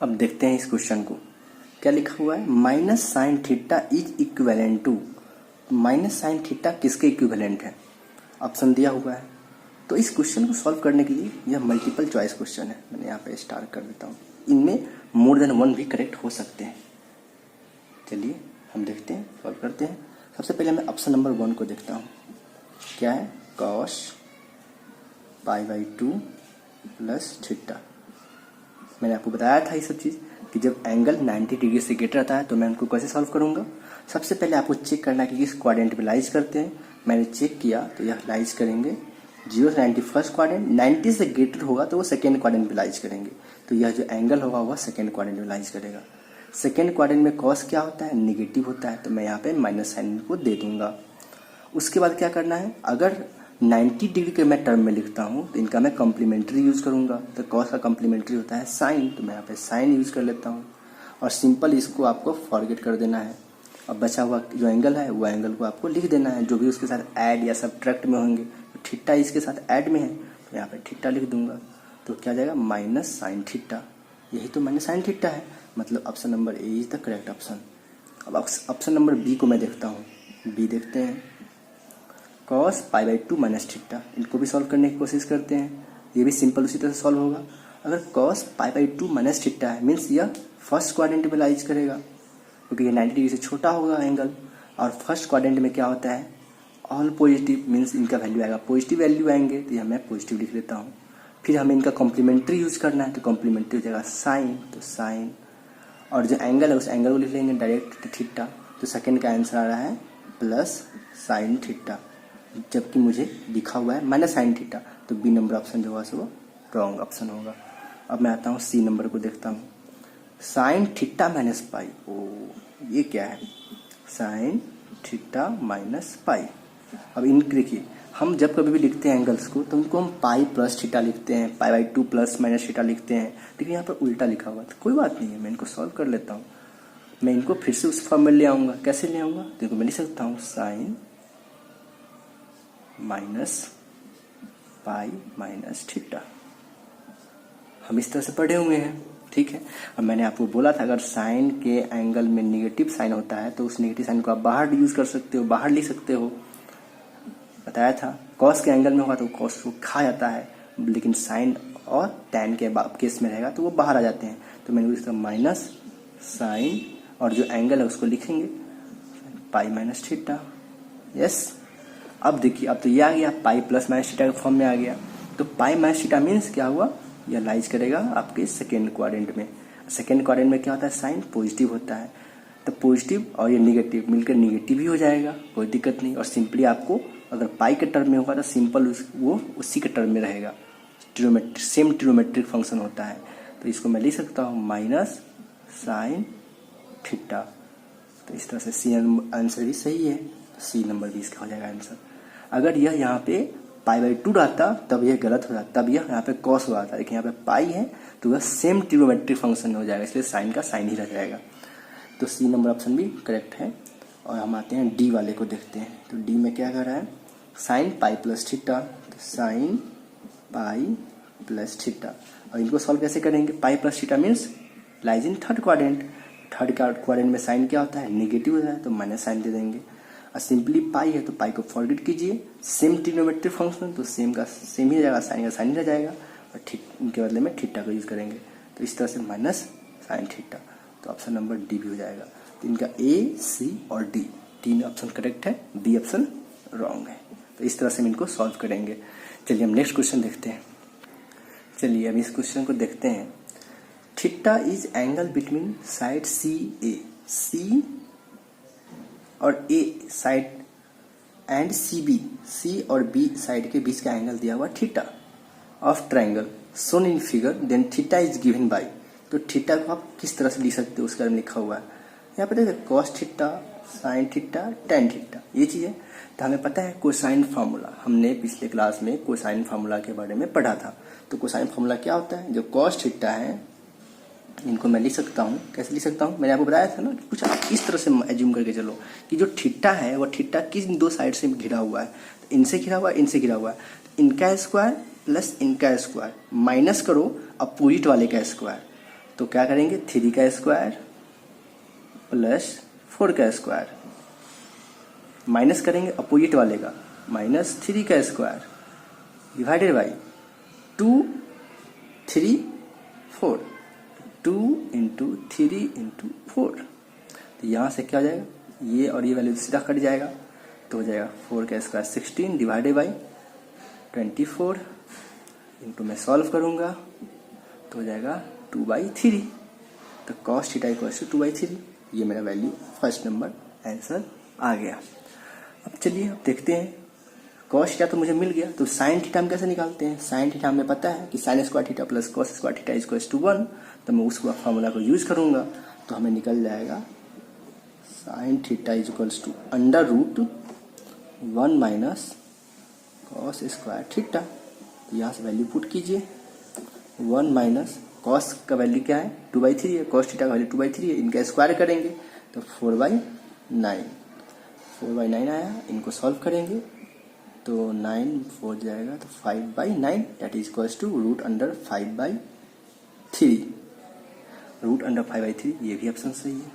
अब देखते हैं इस क्वेश्चन को क्या लिखा हुआ है, minus sine theta is equivalent to, minus sine theta किसके इक्विवेलेंट है, ऑप्शन दिया हुआ है। तो इस क्वेश्चन को सॉल्व करने के लिए यह मल्टीपल चॉइस क्वेश्चन है, मैंने यहाँ पे स्टार कर देता हूँ, इनमें मोर देन वन भी करेक्ट हो सकते हैं। चलिए हम देखते हैं, सॉल्व करते हैं। सबसे पहले मैं ऑप्शन नंबर 1 को देखता हूँ, क्या है, कॉस π/2 प्लस थीटा। मैंने आपको बताया था ये सब चीज़ कि जब एंगल 90 डिग्री से ग्रेटर रहता है तो मैं उनको कैसे सॉल्व करूँगा। सबसे पहले आपको चेक करना है कि किस क्वाड्रेंट पे लाइज करते हैं। मैंने चेक किया तो यह लाइज करेंगे 0 से 90 फर्स्ट क्वाड्रेंट, 90 से ग्रेटर होगा तो वो सेकेंड क्वाड्रेंट पे लाइज करेंगे। तो यह जो एंगल होगा वह सेकेंड क्वाड्रेंट में लाइज करेगा। सेकेंड क्वाड्रेंट में कॉस क्या होता है, निगेटिव होता है, तो मैं यहाँ पे माइनस साइन को दे दूंगा। उसके बाद क्या करना है, अगर 90 डिग्री के मैं टर्म में लिखता हूँ तो इनका मैं कॉम्प्लीमेंट्री यूज़ करूँगा। तो कॉस का कॉम्प्लीमेंट्री होता है साइन, तो मैं यहाँ पे साइन यूज़ कर लेता हूँ और सिंपल इसको आपको फॉरगेट कर देना है। अब बचा हुआ जो एंगल है वो एंगल को आपको लिख देना है, जो भी उसके साथ ऐड या सब्ट्रैक्ट में होंगे। तो थीटा इसके साथ ऐड में है तो यहाँ पे थीटा लिख दूंगा, तो क्या जाएगा माइनस साइन थीटा। यही तो माइनस साइन थीटा है, मतलब option number A is the correct option. अब ऑप्शन नंबर बी को मैं देखता हूँ, बी देखते हैं, कॉस π/2 माइनस थीटा। इनको भी सॉल्व करने की कोशिश करते हैं, ये भी सिंपल उसी तरह से सॉल्व होगा। अगर कॉस π/2 माइनस थीटा है मीन्स यह फर्स्ट क्वाड्रेंट में लाइज करेगा, क्योंकि ये 90 डिग्री से छोटा होगा एंगल। और फर्स्ट क्वाड्रेंट में क्या होता है, ऑल पॉजिटिव, मीन्स इनका वैल्यू आएगा पॉजिटिव वैल्यू आएंगे, तो यह मैं पॉजिटिव लिख लेता हूँ। फिर हमें इनका कॉम्प्लीमेंट्री यूज करना है, तो कॉम्प्लीमेंट्री हो जाएगा साइन, तो साइन, और जो एंगल है उस एंगल को लिख लेंगे डायरेक्ट थीटा। तो सेकेंड का आंसर आ रहा है प्लस साइन थीटा, जबकि मुझे लिखा हुआ है माइनस साइन थीटा, तो बी नंबर ऑप्शन जो होगा वो रॉन्ग ऑप्शन होगा। अब मैं आता हूँ सी नंबर को देखता हूँ, साइन थीटा माइनस पाई। ओ ये क्या है, साइन थीटा माइनस पाई। अब इनके देखिए, हम जब कभी भी लिखते हैं एंगल्स को तो उनको हम पाई प्लस थीटा लिखते हैं, π/2 प्लस माइनस थीटा लिखते हैं, लेकिन यहाँ पर उल्टा लिखा हुआ है। तो कोई बात नहीं है, मैं इनको सॉल्व कर लेता हूँ। मैं इनको फिर से उस फॉर्म में ले आऊँगा। कैसे ले आऊँगा, देखो मैं लिख सकता हूँ sine minus pi minus theta. हम इस तरह से पढ़े हुए हैं, ठीक है। अब मैंने आपको बोला था अगर साइन के एंगल में निगेटिव साइन होता है तो उस निगेटिव साइन को आप बाहर यूज कर सकते हो, बाहर लिख सकते हो, बताया था। कॉस के एंगल में होगा तो कॉस को खा जाता है, लेकिन साइन और टैन के केस में रहेगा तो वो बाहर आ जाते हैं। तो मैंने इसका माइनस साइन और जो एंगल है उसको लिखेंगे पाई माइनस थीटा। यस, अब देखिए अब तो ये आ गया, पाई प्लस माइनस थीटा के फॉर्म में आ गया। तो पाई माइनस थीटा मीन्स क्या हुआ, यह लाइज करेगा आपके सेकेंड क्वाड्रेंट में। सेकेंड क्वाड्रेंट में क्या होता है, साइन पॉजिटिव होता है, तो पॉजिटिव और ये निगेटिव मिलकर निगेटिव ही हो जाएगा, कोई दिक्कत नहीं। और सिंपली आपको अगर पाई के टर्म में होगा तो सिंपल वो उसी के टर्म में रहेगा, सेम ट्रिग्नोमेट्रिक फंक्शन होता है। तो इसको मैं लिख सकता हूँ माइनस साइन थीटा। तो इस तरह से सी आंसर भी सही है, सी नंबर भी इसका हो जाएगा आंसर। अगर यह यहाँ पे π/2 रहता तब यह गलत हो जाता, तब यह यहाँ पे कॉस हुआ था, लेकिन यहाँ पे पाई है तो वह सेम ट्रिग्नोमेट्रिक फंक्शन हो जाएगा, इसलिए साइन का साइन ही रह जाएगा। तो सी नंबर ऑप्शन भी करेक्ट है। और हम आते हैं डी वाले को देखते हैं। तो डी में क्या कर रहा है, साइन पाई प्लस थीटा, तो साइन पाई प्लस थीटा। और इनको सॉल्व कैसे करेंगे, pi plus theta means lies in third quadrant. Third quadrant में साइन क्या होता है, नेगेटिव होता है, तो माइनस साइन दे देंगे। और सिंपली पाई है तो पाई को फॉरगेट कीजिए, सेम ट्रिग्नोमेट्रिक फंक्शन तो सेम का सेम ही रह जाएगा, साइन का साइन ही रह जाएगा, और इनके बदले में थीटा का यूज करेंगे। तो इस तरह से माइनस साइन थीटा, तो ऑप्शन नंबर डी भी हो जाएगा। तो इनका ए, सी और डी तीन ऑप्शन करेक्ट है, बी ऑप्शन रॉन्ग है। तो इस तरह से हम इनको सॉल्व करेंगे। चलिए हम नेक्स्ट क्वेश्चन देखते हैं। चलिए अब इस क्वेश्चन को देखते हैं। Theta is angle between side C A. C और A side and C B, C और बी साइड के बीच का एंगल दिया हुआ theta of triangle shown in figure, then theta is given by. तो थीटा को आप किस तरह से लिख सकते हो उसके बारे में लिखा हुआ है यहाँ पे देखिए, cos theta, sine theta, tan theta, ये चीज़ है। तो हमें पता है कोसाइन फार्मूला, हमने पिछले क्लास में कोसाइन फार्मूला के बारे में पढ़ा था। तो कोसाइन फार्मूला क्या होता है, जो कॉस थीटा है इनको मैं लिख सकता हूँ, कैसे लिख सकता हूँ, मैंने आपको बताया था ना कि कुछ आप इस तरह से एज्यूम करके चलो कि जो थीटा है वो थीटा किस दो साइड से घिरा हुआ है, तो इनसे घिरा हुआ है, इनसे घिरा हुआ है। तो इनका स्क्वायर प्लस इनका स्क्वायर माइनस करो अपोजिट वाले का स्क्वायर, तो क्या करेंगे 3 का स्क्वायर प्लस 4 का स्क्वायर, माइनस करेंगे अपोजिट वाले का -3 का स्क्वायर डिवाइडेड बाई 2 3 4, 2 × 3 × 4। तो यहाँ से क्या हो जाएगा, ये और ये वैल्यू सीधा कट जाएगा, तो हो जाएगा 4 का स्क्वायर 16 डिवाइडेड बाई 24 इंटू मैं सॉल्व करूँगा तो हो जाएगा 2/3। तो कॉस थीटा इक्वल्स टू 2/3, ये मेरा वैल्यू फर्स्ट नंबर आंसर आ गया। अब चलिए अब देखते हैं, कॉस थीटा तो मुझे मिल गया, तो साइन थीटा हम कैसे निकालते हैं। साइन थीटा हमें पता है कि sine square theta plus cos square theta equals to 1, तो मैं उस फार्मूला को यूज करूंगा, तो हमें निकल जाएगा sine theta equals to √1 minus cos square theta. यहाँ से वैल्यू पुट कीजिए, 1 माइनस कॉस का वैल्यू क्या है 2/3 है, कॉस थीटा का वैल्यू 2/3 है, इनका स्क्वायर करेंगे तो 4/9, 4/9 आया, इनको सॉल्व करेंगे तो 9 4 जाएगा तो 5/9 दैट इज इक्वल्स टू √5/3, √5/3, ये भी ऑप्शन सही है।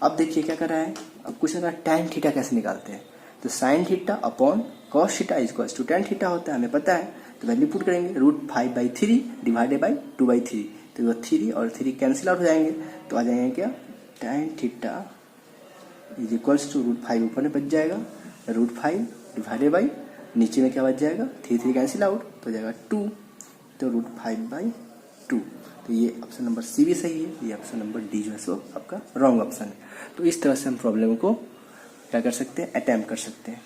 अब देखिए क्या कर रहा है, अब क्वेश्चन का टैन थीटा कैसे निकालते हैं। तो sine theta upon cos theta equals to tan theta होता है, हमें पता है, तो वैल्यू पुट करेंगे √5/3 डिवाइडेड बाई 2/3, तो 3 और 3 कैंसिल आउट हो जाएंगे, तो आ जाएंगे क्या tan theta is equals to √5 ऊपर में बच जाएगा, √5 डिवाइडेड बाई नीचे में क्या बच जाएगा 3 कैंसिल आउट, तो हो जाएगा 2, तो √5/2। तो ये ऑप्शन नंबर सी भी सही है, ये ऑप्शन नंबर डी जो है सो आपका रॉन्ग ऑप्शन है। तो इस तरह से हम प्रॉब्लम को क्या कर सकते हैं, अटैम्प्ट कर सकते हैं।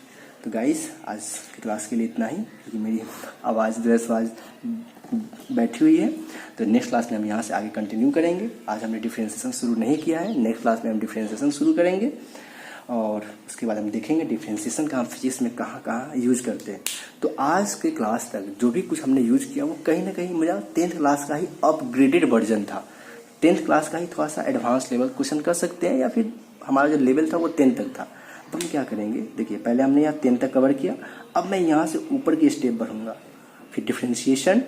तो गाइस आज की क्लास के लिए इतना ही, क्योंकि मेरी आवाज़ जो है सो आज बैठी हुई है। तो नेक्स्ट क्लास में हम यहाँ से आगे कंटिन्यू करेंगे। आज हमने डिफ्रेंशिएशन शुरू नहीं किया है, नेक्स्ट क्लास में हम डिफ्रेंशिएशन शुरू करेंगे और उसके बाद हम देखेंगे डिफ्रेंशिएशन का हम फिजिक्स में कहाँ कहाँ यूज करते हैं। तो आज के क्लास तक जो भी कुछ हमने यूज किया वो कहीं ना कहीं मेरा 10th क्लास का ही अपग्रेडेड वर्जन था, 10th क्लास का ही थोड़ा सा एडवांस लेवल क्वेश्चन कर सकते हैं, या फिर हमारा जो लेवल था वो 10 तक था। तो हम क्या करेंगे, देखिए पहले हमने यहाँ 10 तक कवर किया, अब मैं यहाँ से ऊपर की स्टेप बढ़ूंगा, फिर डिफ्रेंशिएशन,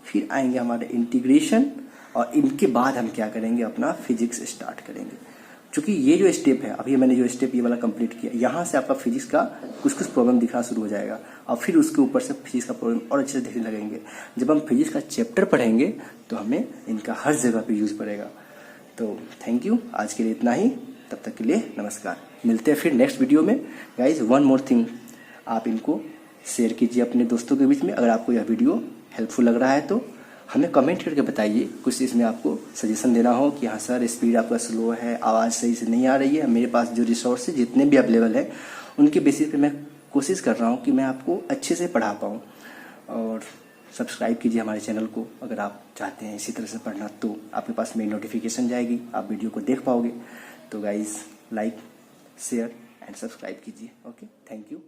फिर आएंगे हमारे इंटीग्रेशन, और इनके बाद हम क्या करेंगे अपना फिजिक्स स्टार्ट करेंगे। क्योंकि ये जो स्टेप है, अभी मैंने जो स्टेप ये वाला कंप्लीट किया, यहाँ से आपका फिजिक्स का कुछ कुछ प्रॉब्लम दिखना शुरू हो जाएगा, और फिर उसके ऊपर से फिजिक्स का प्रॉब्लम और अच्छे से दिखने लगेंगे। जब हम फिजिक्स का चैप्टर पढ़ेंगे तो हमें इनका हर जगह पे यूज पड़ेगा। तो थैंक यू, आज के लिए इतना ही, तब तक के लिए नमस्कार। मिलते हैं फिर नेक्स्ट वीडियो में। गाइज वन मोर थिंग, आप इनको शेयर कीजिए अपने दोस्तों के बीच में। अगर आपको यह वीडियो हेल्पफुल लग रहा है तो हमें कमेंट करके बताइए, कुछ इसमें आपको सजेशन देना हो कि हाँ सर स्पीड आपका स्लो है, आवाज़ सही से नहीं आ रही है। मेरे पास जो रिसोर्सेज जितने भी अवेलेबल है उनके बेसिस पे मैं कोशिश कर रहा हूँ कि मैं आपको अच्छे से पढ़ा पाऊँ। और सब्सक्राइब कीजिए हमारे चैनल को, अगर आप चाहते हैं इसी तरह से पढ़ना तो आपके पास मेरी नोटिफिकेशन जाएगी, आप वीडियो को देख पाओगे। तो guys like share and subscribe कीजिए। Okay, thank you.